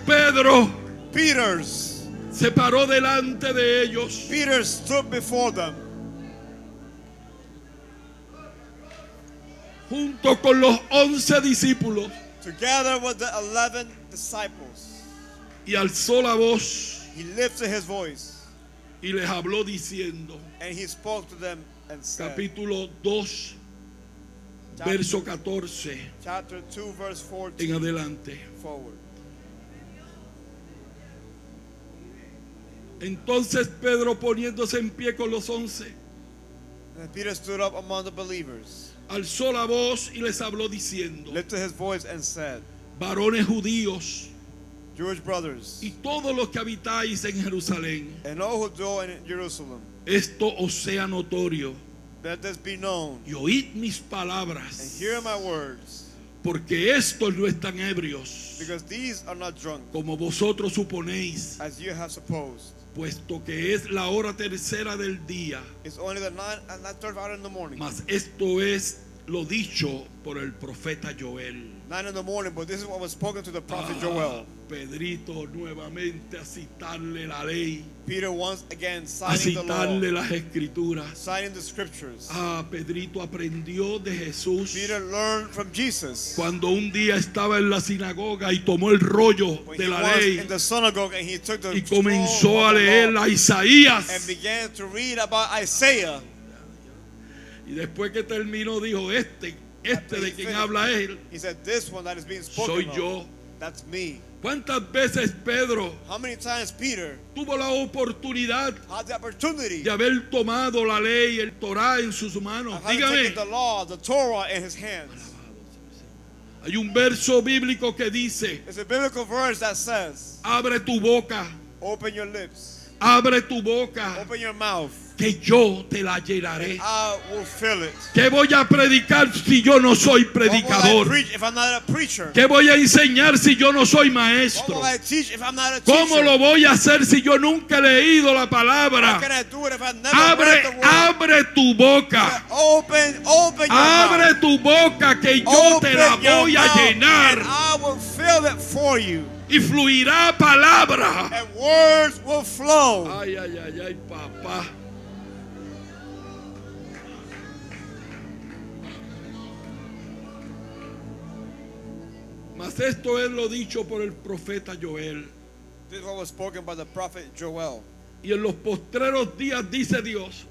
S1: Pedro
S2: Peters.
S1: se paró delante de ellos.
S2: Peter stood before them.
S1: Junto con los 11 discípulos.
S2: Together with the 11 disciples.
S1: Y alzó la voz
S2: He lifted his voice.
S1: y les habló diciendo.
S2: And he spoke to them and said.
S1: Capítulo 2, verso 14
S2: Chapter 2 verse 14
S1: en adelante.
S2: forward.
S1: Entonces Pedro, poniéndose en pie con los 11,
S2: And Peter stood up among the believers,
S1: alzó la voz y les habló diciendo:
S2: lifted his voice and said,
S1: varones judíos
S2: Jewish brothers,
S1: y todos los que habitáis en Jerusalén,
S2: and all who dwell in Jerusalem,
S1: esto os sea notorio,
S2: let this be known,
S1: y oíd mis
S2: and
S1: palabras,
S2: hear my words,
S1: porque estos no están ebrios,
S2: because these are not drunk,
S1: como vosotros suponéis,
S2: as you have supposed.
S1: puesto que es la hora tercera del día,
S2: It's only the 9:30 hour in the morning.
S1: mas esto es lo dicho por el profeta Joel.
S2: 9 in the morning, but this is what was spoken to the prophet Joel.
S1: Pedrito nuevamente a citarle la ley,
S2: Peter once again
S1: a
S2: citing the
S1: citarle
S2: law,
S1: las escrituras.
S2: citing the scriptures.
S1: Pedrito aprendió de Jesús
S2: Peter learned from Jesus.
S1: cuando un día estaba en la sinagoga y tomó el rollo
S2: When
S1: de
S2: he
S1: la
S2: was
S1: ley
S2: in the synagogue and he took the
S1: y
S2: scroll
S1: comenzó a
S2: of the
S1: leer
S2: law
S1: a Isaías.
S2: and began to read about Isaiah.
S1: Y después que terminó dijo, este de quien habla él,
S2: He said, this one that is being spoken
S1: soy
S2: of,
S1: yo.
S2: that's me.
S1: ¿Cuántas veces Pedro
S2: How many times Peter
S1: tuvo la oportunidad
S2: had the opportunity
S1: de haber tomado la ley, el Torá en sus manos?
S2: of having
S1: Dígame,
S2: taken the law, the Torah in his hands?
S1: hay un verso bíblico que dice,
S2: It's a biblical verse that says,
S1: abre tu boca,
S2: open your lips,
S1: abre tu boca,
S2: open your mouth,
S1: que yo te la llenaré.
S2: I will fill it.
S1: ¿Qué voy a predicar si yo no soy
S2: What will I
S1: predicador?
S2: preach if I'm not a preacher?
S1: ¿Qué voy a enseñar si yo no soy
S2: What
S1: maestro?
S2: will I teach if I'm not a
S1: ¿Cómo
S2: teacher?
S1: lo voy a hacer si yo nunca he leído la
S2: How
S1: palabra?
S2: can I do it if I've never read the word?
S1: Abre tu boca.
S2: Open your mouth.
S1: Abre tu boca que yo te la
S2: Open your
S1: voy a
S2: mouth,
S1: llenar.
S2: and I will fill it for you,
S1: Y fluirá palabra.
S2: and words will flow.
S1: Ay, ay, ay, ay, papá. Mas esto es lo dicho por el profeta Joel.
S2: This is what was spoken by the prophet Joel.
S1: Y en los postreros días dice Dios,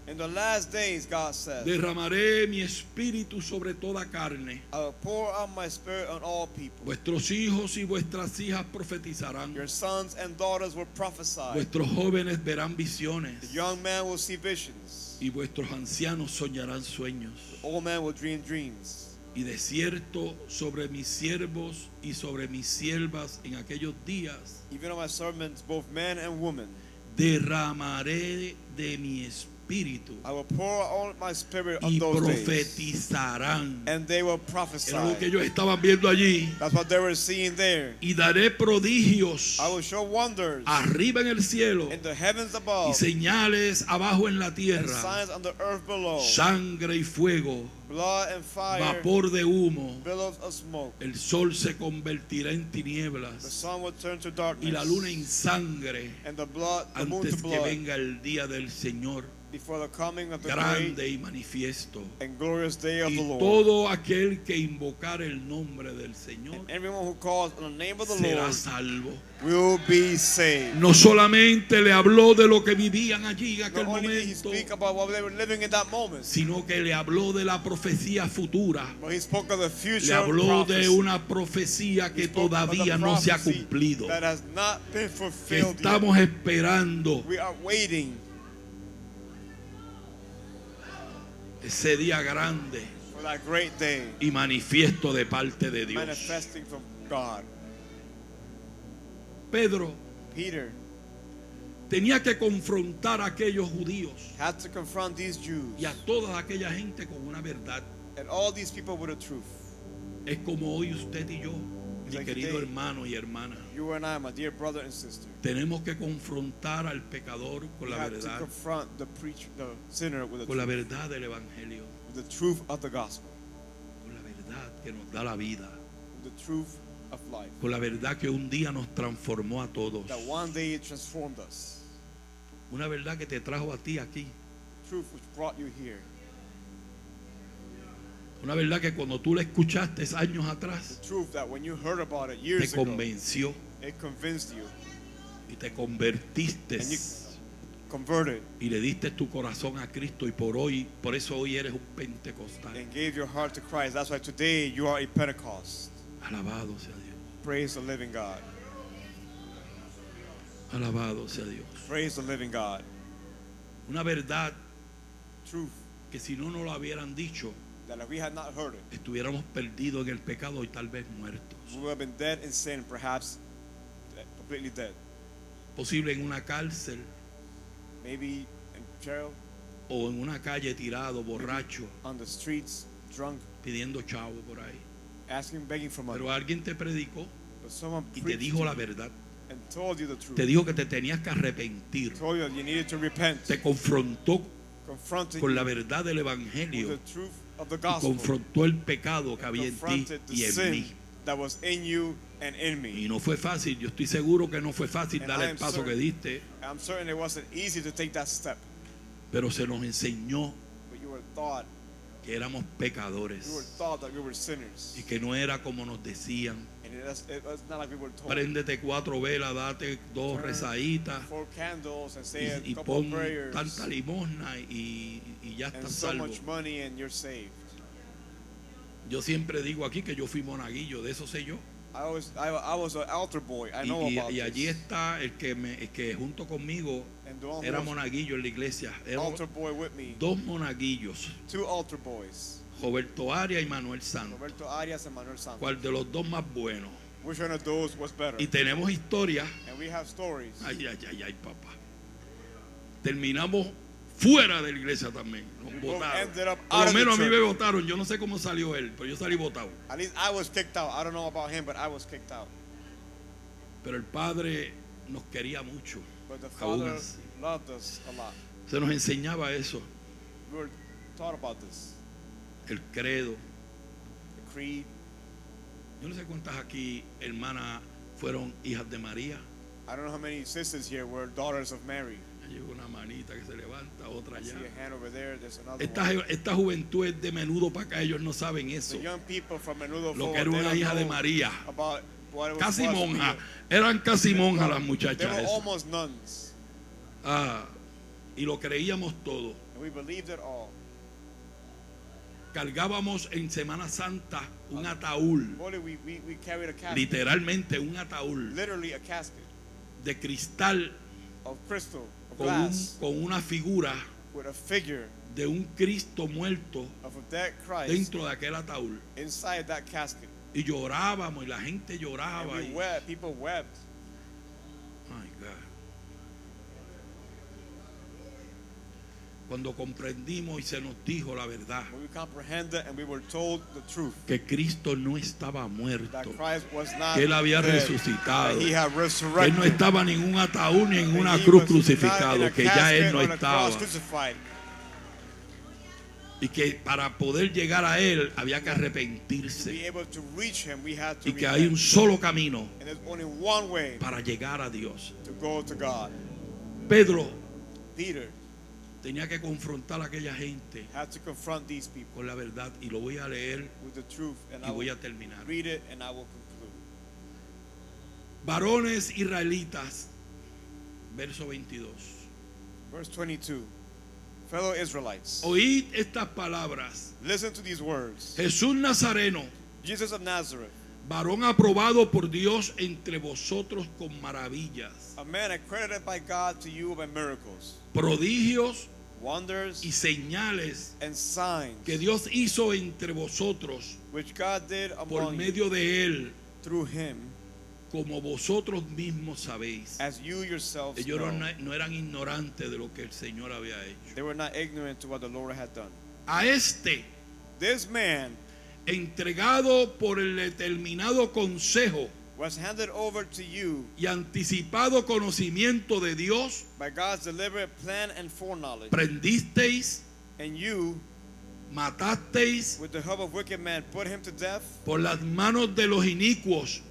S2: In the last days, God said,
S1: derramaré mi espíritu sobre toda carne.
S2: I will pour out my spirit on all people.
S1: Vuestros hijos y vuestras hijas profetizarán.
S2: Your sons and daughters will prophesy.
S1: Vuestros jóvenes verán
S2: The
S1: visiones.
S2: young man will see visions.
S1: Y vuestros ancianos soñarán sueños.
S2: The old man will dream dreams.
S1: Y de cierto sobre mis siervos y sobre mis siervas en aquellos días
S2: Even on my servants, both men and women,
S1: derramaré de mi espíritu espíritu
S2: I will pour out my spirit on
S1: y
S2: those days,
S1: profetizarán.
S2: and they will prophesy.
S1: Era lo que ellos estaban viendo allí.
S2: That's what they were seeing there.
S1: Y daré prodigios
S2: I will show wonders
S1: arriba en el cielo
S2: in the heavens
S1: y
S2: above,
S1: señales abajo en la
S2: and
S1: tierra,
S2: signs on the earth below,
S1: sangre y fuego,
S2: blood and fire,
S1: vapor de humo.
S2: billows of smoke.
S1: El sol se convertirá en
S2: The
S1: tinieblas
S2: sun will turn to
S1: y
S2: darkness,
S1: la luna en sangre
S2: and the moon
S1: antes
S2: to
S1: que
S2: blood,
S1: venga el día del Señor
S2: before the coming of the great
S1: grande y manifiesto.
S2: and glorious day of
S1: Y
S2: the Lord.
S1: todo aquel que invocar el nombre del Señor
S2: And everyone who calls on the name of the
S1: será
S2: Lord
S1: salvo.
S2: will be saved.
S1: No solamente le habló de lo que vivían allí en aquel
S2: Not only did he
S1: momento,
S2: speak about what they were living in that moment,
S1: sino que le habló de la profecía futura.
S2: but he spoke of the future
S1: Le habló de
S2: prophecy.
S1: una profecía
S2: He
S1: que
S2: spoke of the
S1: todavía no se ha
S2: prophecy
S1: cumplido.
S2: that has not been
S1: Que
S2: fulfilled yet.
S1: estamos esperando
S2: We are waiting
S1: ese día grande
S2: for that great day
S1: y manifiesto de parte de Dios.
S2: manifesting from God.
S1: Pedro
S2: Peter
S1: tenía que confrontar a aquellos judíos
S2: had to confront these Jews
S1: y a toda aquella gente con una verdad.
S2: and all these people with the truth.
S1: Es como hoy usted y yo, mi
S2: Like
S1: querido
S2: today.
S1: hermano y hermana,
S2: You and I, my dear brother and sister,
S1: tenemos que confrontar al pecador con
S2: we
S1: la
S2: have to
S1: verdad,
S2: confront the preacher, the sinner with
S1: con la
S2: truth,
S1: verdad del evangelio,
S2: with the truth of the gospel,
S1: con la verdad que nos da la vida,
S2: with the truth of life.
S1: con la verdad que un día nos transformó a todos.
S2: That one day it transformed us.
S1: Una verdad que te trajo a ti aquí.
S2: Truth which brought you here.
S1: Una verdad que cuando tú la escuchaste años atrás,
S2: The truth that when you heard about it
S1: te
S2: years ago,
S1: convenció
S2: it convinced you
S1: y te convertiste
S2: and you converted
S1: y le diste tu corazón a Cristo y por eso hoy eres un pentecostal.
S2: and gave your heart to Christ. That's why today you are a Pentecost.
S1: Alabado sea Dios.
S2: Praise the living God.
S1: Alabado sea Dios.
S2: Praise the living God.
S1: Una verdad
S2: Truth
S1: que si no nos lo hubieran dicho,
S2: that if we had not heard it,
S1: estuviéramos perdidos en el pecado y tal vez muertos.
S2: we would have been dead in sin, perhaps completely dead.
S1: Posible en una cárcel
S2: Maybe in jail,
S1: o en una calle tirado, borracho,
S2: on the streets, drunk,
S1: pidiendo chavo por ahí.
S2: asking, begging for money.
S1: Pero alguien te predicó
S2: But someone
S1: y te
S2: preached
S1: dijo
S2: to
S1: la
S2: you
S1: verdad.
S2: and told you the truth.
S1: Te dijo que te tenías que arrepentir.
S2: Told you that you needed to repent.
S1: Te confrontó
S2: Confronted
S1: con
S2: you
S1: la verdad del
S2: with
S1: evangelio
S2: the truth of the
S1: y
S2: gospel.
S1: confrontó el pecado que había en ti
S2: Confronted the
S1: y en
S2: sin
S1: mí.
S2: that was in you and in me.
S1: Y no fue fácil, yo estoy seguro que no fue fácil
S2: And
S1: dar
S2: I
S1: el
S2: am
S1: paso que
S2: certain-
S1: diste,
S2: I'm certain it wasn't easy to take that step,
S1: pero se nos enseñó
S2: but you were taught,
S1: que éramos pecadores
S2: that we were sinners.
S1: y que no era como nos decían.
S2: And it was not like we were told.
S1: Préndete 4 velas, date 2 rezaditas
S2: 4 candles and say a
S1: y
S2: couple
S1: pon
S2: of prayers
S1: tanta limosna y ya
S2: and
S1: estás
S2: so
S1: salvo.
S2: much money and you're saved.
S1: Yo siempre digo aquí que yo fui monaguillo, de eso sé yo.
S2: I was an altar boy. I know about
S1: Y allí
S2: this.
S1: está el que junto conmigo
S2: And the one who
S1: era
S2: was
S1: monaguillo en la iglesia. Eran
S2: altar boy with me,
S1: 2 monaguillos,
S2: 2 altar boys,
S1: Roberto Arias y Manuel Santos.
S2: Roberto Arias and Manuel Santos.
S1: ¿Cuál de los dos más buenos?
S2: Which one of those was better?
S1: Y tenemos historias.
S2: And we have stories.
S1: Ay, papá. Terminamos fuera de la iglesia también. Nos
S2: We both
S1: votaron.
S2: ended up
S1: Por
S2: out
S1: lo
S2: of the
S1: menos a mí me
S2: church.
S1: votaron. Yo no sé cómo salió él, pero yo salí votado.
S2: At least I was kicked out. I don't know about him, but I was kicked out.
S1: Pero el Padre nos quería mucho.
S2: But the
S1: Aún
S2: Father
S1: así.
S2: loved us a lot.
S1: Se nos enseñaba eso.
S2: We were taught about this.
S1: El credo.
S2: The creed.
S1: Yo no sé cuántas aquí, hermanas, fueron hijas de María.
S2: I don't know how many sisters here were daughters of Mary.
S1: Allí hay una manita que se levanta, otra
S2: I see
S1: allá.
S2: a hand over there. There's another one.
S1: Esta juventud es de menudo para acá, ellos no saben eso.
S2: The young people from Menudo
S1: Lo
S2: forward,
S1: que era
S2: they
S1: una
S2: don't
S1: hija de
S2: know
S1: María.
S2: about what it
S1: Casi
S2: was to be
S1: monjas.
S2: a-
S1: Eran casi monjas las
S2: They
S1: muchachas
S2: were
S1: esas.
S2: almost nuns.
S1: Y lo creíamos todo.
S2: And we believed it all.
S1: Cargábamos en Semana Santa un ataúd,
S2: Holy, we carried a casket.
S1: literalmente un ataúd
S2: Literally a casket
S1: de cristal
S2: of crystal, of
S1: con,
S2: glass,
S1: con una figura
S2: with a figure
S1: de un Cristo muerto
S2: of a dead Christ
S1: dentro de aquel ataúd.
S2: inside that casket.
S1: Y llorábamos y la gente
S2: And
S1: lloraba.
S2: we wept. People wept.
S1: My God. Cuando comprendimos y se nos dijo la verdad,
S2: when we comprehended and we were told the truth,
S1: que Cristo no estaba
S2: that
S1: muerto,
S2: Christ was not
S1: que Él había
S2: dead,
S1: resucitado,
S2: that he had
S1: que Él no
S2: resurrected,
S1: estaba en ningún ataúd ni en
S2: that
S1: una
S2: he
S1: cruz
S2: was not in
S1: crucificado,
S2: a
S1: que ya Él
S2: casket
S1: no
S2: or a cross
S1: estaba.
S2: crucified.
S1: Y que para poder llegar a Él había que
S2: To be
S1: arrepentirse.
S2: able to reach him, we had to
S1: Y que hay un
S2: repent.
S1: solo camino
S2: And there's only one way
S1: para llegar a Dios.
S2: to go to God.
S1: Pedro
S2: Peter
S1: tenía que confrontar a aquella gente
S2: had to confront these people
S1: con la verdad. Y lo voy a leer
S2: with the truth, and
S1: y
S2: I
S1: voy
S2: will
S1: a terminar.
S2: read it and I will conclude.
S1: Varones israelitas, verso 22.
S2: Verse 22. Fellow Israelites,
S1: Oíd estas palabras.
S2: listen to these words.
S1: Jesús Nazareno,
S2: Jesus of Nazareth,
S1: varón aprobado por Dios entre vosotros con maravillas,
S2: a man accredited by God to you by miracles,
S1: prodigios
S2: wonders,
S1: y señales
S2: and signs,
S1: que Dios hizo entre vosotros
S2: which God did
S1: por
S2: among you
S1: medio de Él,
S2: through him,
S1: como vosotros mismos sabéis.
S2: as you yourselves
S1: Ellos
S2: know.
S1: no eran ignorantes de lo que el Señor había hecho.
S2: They were not ignorant to what the Lord had done.
S1: A este,
S2: This man
S1: entregado por el determinado consejo
S2: was handed over to you
S1: y anticipado conocimiento de Dios,
S2: by God's deliberate plan and foreknowledge,
S1: prendisteis,
S2: and you,
S1: matasteis
S2: with the help of wicked man, put him to death
S1: por las manos de los inicuos,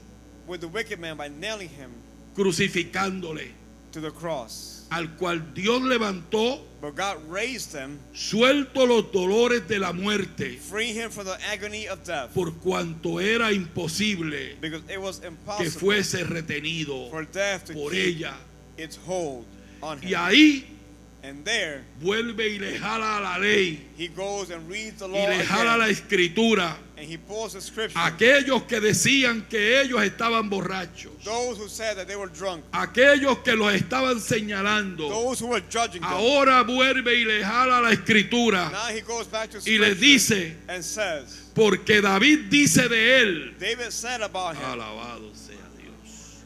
S2: with the wicked man by nailing him
S1: crucificándole,
S2: to the cross.
S1: al cual Dios levantó,
S2: But God raised him,
S1: suelto los dolores de la muerte,
S2: freeing him from the agony of death,
S1: por cuanto era imposible
S2: because it was
S1: que
S2: impossible
S1: fuese retenido
S2: for death to
S1: por
S2: keep
S1: ella.
S2: its hold on
S1: Y
S2: him.
S1: ahí
S2: And there
S1: vuelve y le jala a la ley
S2: he goes and reads the
S1: y
S2: law
S1: le jala la
S2: again,
S1: escritura.
S2: and he pulls the scripture.
S1: Aquellos que decían que ellos estaban borrachos,
S2: Those who said that they were drunk,
S1: aquellos que los estaban señalando,
S2: those who were judging them.
S1: ahora vuelve y le jala la escritura
S2: Now he goes back to
S1: y le
S2: scripture
S1: dice,
S2: and says,
S1: porque David dice de él,
S2: David said about him,
S1: alabado sea Dios,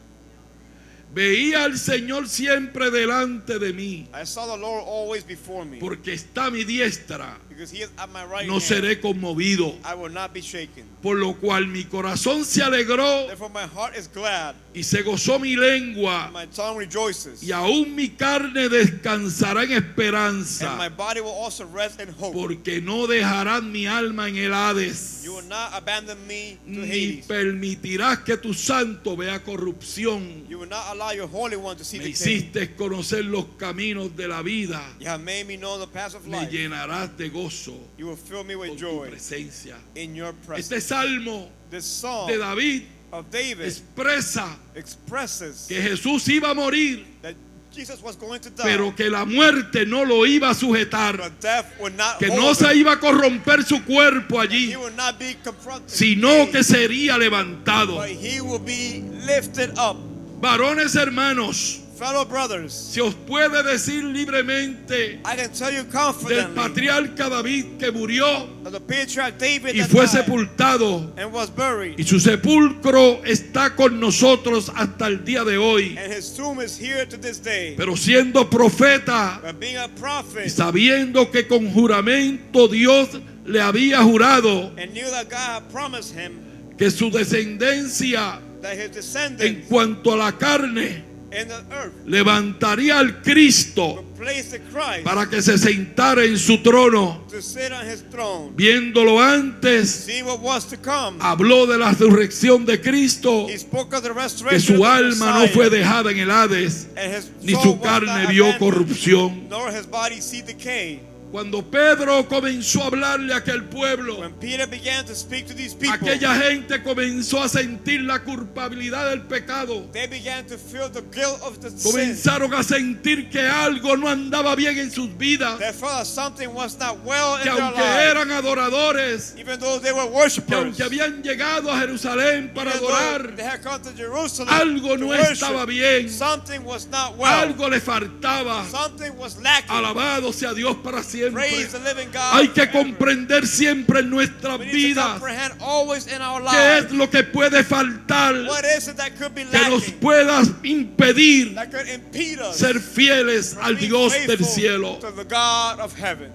S1: veía al Señor siempre delante de mí,
S2: I saw the Lord always before me,
S1: porque está a mi diestra,
S2: because he is at my right
S1: no
S2: hand.
S1: seré conmovido.
S2: I will not be shaken.
S1: Por lo cual mi corazón se alegró
S2: Therefore my heart is glad,
S1: y se gozó mi lengua,
S2: and my tongue rejoices,
S1: y aún mi carne descansará en
S2: and my
S1: esperanza,
S2: body will also rest in hope.
S1: porque no dejarán mi alma en el Hades,
S2: You will not abandon me to
S1: ni
S2: Hades.
S1: permitirás que tu santo vea corrupción.
S2: You will not allow your Holy One to see
S1: Me
S2: decay.
S1: hiciste conocer los caminos de la vida,
S2: You have made me know the path of
S1: me
S2: life.
S1: llenarás de gozo
S2: You will fill me with
S1: con tu
S2: joy
S1: presencia.
S2: in your
S1: Este
S2: presence.
S1: salmo
S2: This song
S1: de David
S2: of David
S1: expresa
S2: expresses
S1: que Jesús iba a morir,
S2: that Jesus was going to die,
S1: pero que la muerte no lo iba a sujetar,
S2: but death would not
S1: que
S2: hold
S1: no
S2: him.
S1: se iba a corromper su cuerpo allí,
S2: He will not be confronted,
S1: sino que sería levantado.
S2: but he will be lifted up.
S1: Varones hermanos,
S2: Fellow brothers,
S1: se os puede decir libremente
S2: I can tell you
S1: del
S2: confidently
S1: patriarca David que murió
S2: that the patriarch David
S1: y
S2: that
S1: fue
S2: died
S1: sepultado,
S2: and was buried,
S1: y su sepulcro está con nosotros hasta el día de hoy.
S2: and his tomb is here to this day.
S1: Pero siendo profeta
S2: But being a
S1: y
S2: prophet
S1: sabiendo que con juramento Dios le había jurado
S2: and knew that God had promised him
S1: que su descendencia
S2: that his
S1: en
S2: descendants
S1: cuanto a la carne
S2: in the earth
S1: levantaría al Cristo
S2: would place the Christ
S1: para que se sentara en su trono.
S2: to sit on his throne.
S1: Viéndolo antes,
S2: See what was to come.
S1: habló de la resurrección de Cristo,
S2: He spoke of the
S1: que
S2: restoration
S1: su
S2: of the
S1: alma no
S2: Messiah,
S1: fue dejada en el Hades,
S2: and his
S1: ni
S2: soul
S1: su
S2: was
S1: carne
S2: not
S1: vio
S2: abandoned,
S1: corrupción.
S2: nor his body see decay.
S1: Cuando Pedro comenzó a hablarle a aquel pueblo,
S2: When Peter began to speak to these people,
S1: aquella gente comenzó a sentir la culpabilidad del pecado.
S2: they began to feel the guilt of the sin.
S1: Comenzaron a sentir que algo no andaba bien en sus vidas,
S2: They felt that something was not well in
S1: que
S2: their
S1: aunque
S2: lives,
S1: eran adoradores,
S2: even though they were
S1: que
S2: worshipers,
S1: aunque habían llegado a Jerusalén para
S2: even though
S1: adorar,
S2: they had come to Jerusalem
S1: algo
S2: to
S1: no
S2: worship,
S1: estaba bien,
S2: something was not well,
S1: algo le faltaba.
S2: something was lacking.
S1: Alabado sea Dios para siempre. siempre.
S2: Praise the living God
S1: Hay que
S2: forever.
S1: comprender siempre en nuestras
S2: We need to
S1: vidas
S2: comprehend always in our
S1: qué es
S2: lives
S1: lo que puede faltar,
S2: what is it that could be
S1: que nos
S2: lacking,
S1: pueda impedir
S2: that could impede us
S1: ser fieles
S2: from
S1: al
S2: being
S1: Dios del
S2: faithful
S1: cielo.
S2: to the God of heaven.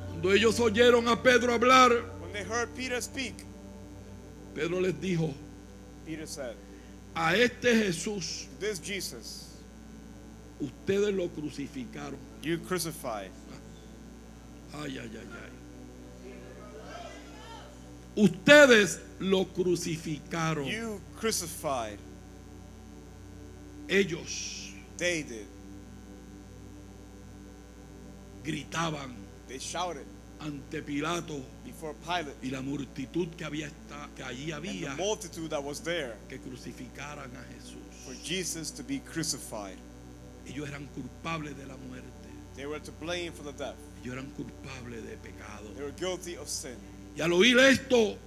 S1: Cuando ellos oyeron a Pedro hablar,
S2: When they heard Peter speak,
S1: Pedro les dijo:
S2: Peter said,
S1: a este Jesús
S2: this Jesus
S1: ustedes lo crucificaron.
S2: you crucified.
S1: Ay, ay, ay, ay. Ustedes lo crucificaron.
S2: You crucified.
S1: Ellos
S2: They did.
S1: gritaban
S2: They shouted
S1: ante Pilato
S2: before Pilate
S1: y la multitud que allí
S2: and
S1: había,
S2: the multitude that was there
S1: que crucificaran a
S2: for
S1: Jesús.
S2: Jesus to be crucified.
S1: Ellos eran culpables de la muerte.
S2: They were to blame for the death.
S1: Ellos eran culpables de pecado.
S2: They were guilty of sin.
S1: Y al oír esto,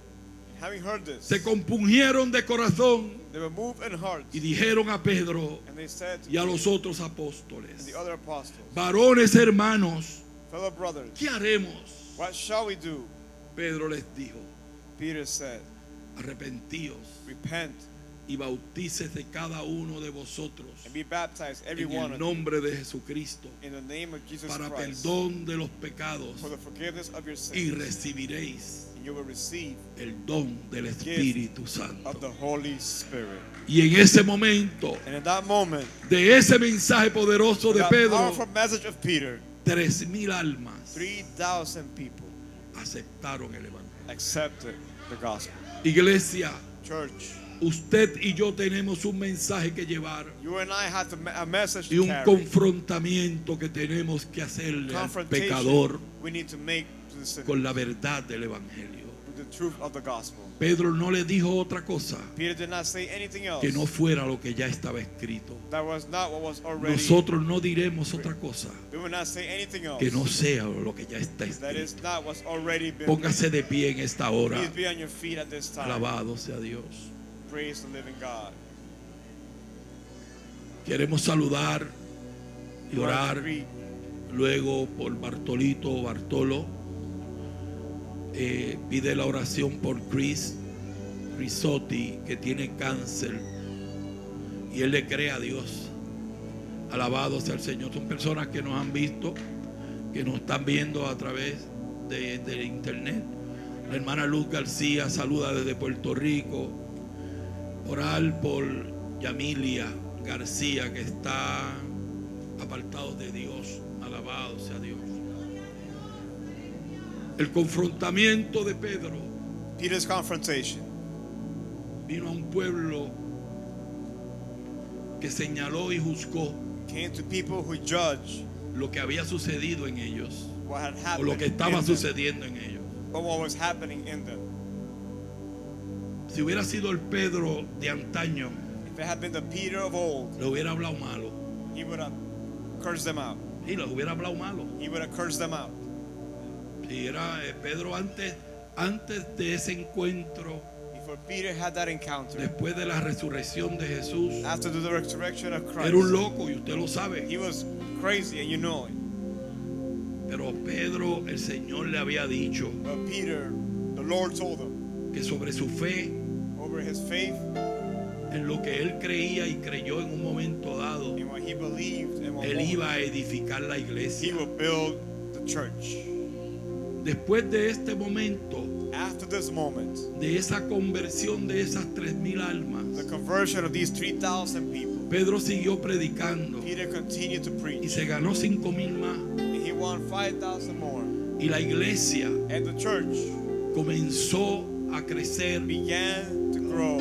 S2: Having heard this,
S1: se compungieron de corazón
S2: they were moved in heart,
S1: y dijeron a Pedro
S2: and they said to
S1: y a
S2: Peter
S1: los otros
S2: and
S1: apóstoles:
S2: the other apostles,
S1: varones hermanos,
S2: fellow brothers,
S1: ¿qué haremos?
S2: what shall we do?
S1: Pedro les dijo:
S2: Peter said,
S1: arrepentíos
S2: repent
S1: y bautícese cada uno de vosotros
S2: and be baptized, every
S1: en
S2: one
S1: el
S2: of you,
S1: nombre de Jesucristo
S2: in the name of Jesus
S1: para
S2: Christ,
S1: perdón de los pecados,
S2: for the forgiveness of your
S1: y
S2: sins,
S1: recibiréis
S2: and you will receive
S1: el don del Espíritu Santo.
S2: of the Holy Spirit.
S1: Y en ese momento
S2: And in that moment,
S1: de ese mensaje poderoso de
S2: that
S1: Pedro,
S2: powerful message of Peter,
S1: 3,000 almas
S2: 3,000 people
S1: aceptaron el evangelio.
S2: accepted the gospel.
S1: Iglesia,
S2: Church,
S1: usted y yo tenemos un mensaje que llevar
S2: you and I have a message
S1: y
S2: to
S1: un
S2: carry.
S1: confrontamiento que tenemos que hacerle al pecador
S2: Confrontation we need to make to the sinner
S1: con la verdad del evangelio.
S2: with the truth of the gospel.
S1: Pedro no le dijo otra cosa
S2: Peter did not say anything else
S1: que no fuera lo que ya estaba escrito.
S2: that was not what was already.
S1: Nosotros no diremos otra cosa
S2: We will not say anything else
S1: que no sea lo que ya está
S2: that is
S1: escrito.
S2: not what's already been.
S1: Póngase de pie en esta hora.
S2: Please be on your feet at this time.
S1: Alabado sea Dios.
S2: Praise the living God.
S1: Queremos saludar y
S2: We want to
S1: orar
S2: greet
S1: luego por Bartolo. Pide la oración por Chris Risotti, que tiene cáncer, y él le cree a Dios. Alabado sea el Señor. Son personas que nos han visto, que nos están viendo a través de internet. La hermana Luz García saluda desde Puerto Rico. Orar por Yamilia García, que está apartado de Dios. Alabado sea Dios. El confrontamiento de Pedro
S2: Peter's confrontation
S1: vino a un pueblo que señaló y juzgó
S2: came to people who judge
S1: lo que había sucedido en ellos,
S2: what had
S1: o
S2: happened
S1: lo que estaba
S2: in them,
S1: sucediendo en ellos.
S2: or what was happening in them.
S1: Si hubiera sido el Pedro de antaño,
S2: If it had been the Peter of old,
S1: le hubiera hablado malo.
S2: he would have cursed them out.
S1: Y les hubiera hablado malo.
S2: He would have cursed them out.
S1: Si era Pedro antes de ese encuentro,
S2: Before Peter had that encounter,
S1: después de la resurrección de Jesús,
S2: after the resurrection of Christ,
S1: era un loco, y usted lo sabe.
S2: he was crazy, and you know it.
S1: Pero Pedro, el Señor le había dicho
S2: But Peter, the Lord told him,
S1: que sobre su fe,
S2: over his faith
S1: en lo que él creía y creyó en un momento dado,
S2: and what he believed, and what
S1: él
S2: moment,
S1: iba a edificar la
S2: he
S1: iglesia.
S2: will build the church.
S1: Después de este momento,
S2: After this moment,
S1: de esa conversión de esas 3,000 almas,
S2: the conversion of these 3,000 people,
S1: Pedro siguió predicando
S2: Peter continued to
S1: y
S2: preach,
S1: se ganó 5,000 más.
S2: and he won 5,000 more.
S1: Y la iglesia
S2: And the church
S1: comenzó a crecer,
S2: began to grow,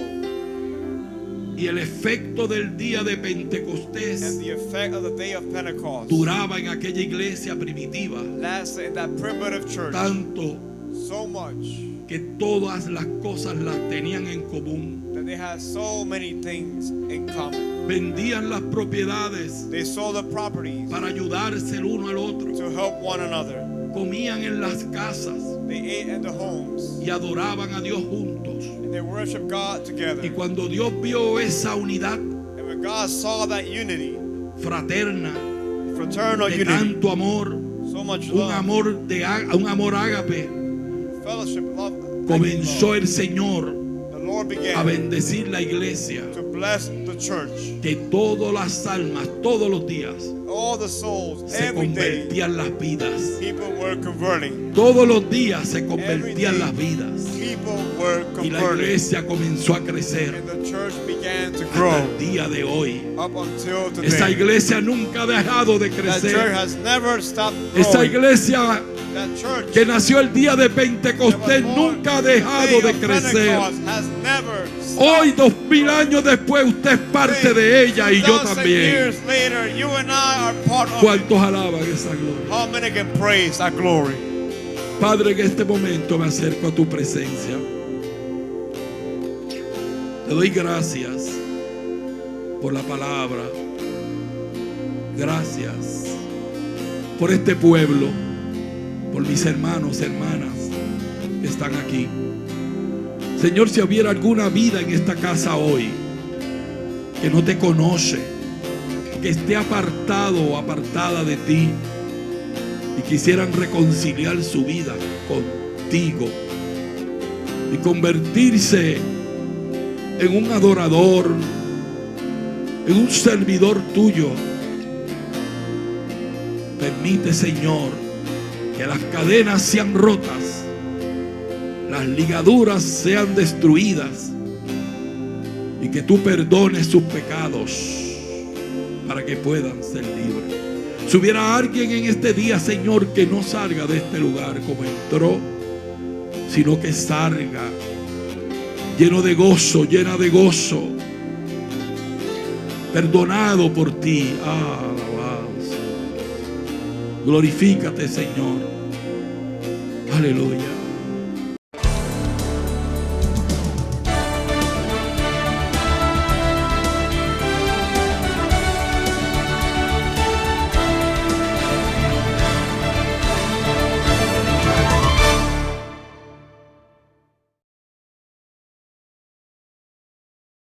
S1: y el efecto del día de
S2: and
S1: Pentecostés
S2: the effect of the day of Pentecost
S1: duraba en aquella iglesia primitiva
S2: lasted in that primitive church
S1: tanto
S2: so much
S1: que todas las cosas las tenían en común.
S2: that they had so many things in common.
S1: Vendían las propiedades
S2: They sold the properties
S1: para ayudarse el uno al otro.
S2: to help one another.
S1: Comían en las casas
S2: They ate in the homes,
S1: y adoraban a Dios juntos.
S2: and they worshiped God together.
S1: Y cuando Dios vio esa unidad
S2: And when God saw that unity,
S1: fraterna,
S2: fraternal
S1: de
S2: unity,
S1: tanto amor,
S2: so much
S1: un
S2: love,
S1: amor ágape,
S2: fellowship, love,
S1: comenzó el Señor
S2: the Lord
S1: a
S2: began
S1: bendecir la iglesia,
S2: to bless the church.
S1: que todas las almas, todos los días,
S2: All the souls,
S1: se
S2: every day,
S1: convertían las vidas.
S2: people were converting.
S1: Todos los días se convertían las vidas.
S2: People were
S1: Y la
S2: converting.
S1: iglesia comenzó a crecer
S2: And the church began to
S1: hasta
S2: grow
S1: el día de hoy.
S2: up until
S1: Esa
S2: today.
S1: iglesia nunca ha dejado de
S2: That church
S1: crecer.
S2: has never stopped
S1: Esa
S2: growing.
S1: iglesia
S2: That church
S1: que nació el día de
S2: that was
S1: Pentecostés
S2: born
S1: nunca ha
S2: the day
S1: dejado de
S2: of
S1: crecer.
S2: Pentecost has never
S1: Hoy,
S2: stopped
S1: 2000 años después, usted es parte
S2: growing.
S1: de ella y yo
S2: 2000
S1: también.
S2: years later, you and I are part of it.
S1: ¿Cuántos alaban esa gloria?
S2: How many can praise that glory?
S1: Padre, en este momento me acerco a tu presencia. Te doy gracias por la palabra. Gracias por este pueblo, por mis hermanos, hermanas que están aquí. Señor, si hubiera alguna vida en esta casa hoy que no te conoce, que esté apartado o apartada de ti y quisieran reconciliar su vida contigo y convertirse en un adorador, en un servidor tuyo, permite, Señor, que las cadenas sean rotas, las ligaduras sean destruidas y que tú perdones sus pecados para que puedan ser libres. Si hubiera alguien en este día, Señor, que no salga de este lugar como entró, sino que salga lleno de gozo, llena de gozo, perdonado por ti. Alabado. Glorifícate, Señor. Aleluya.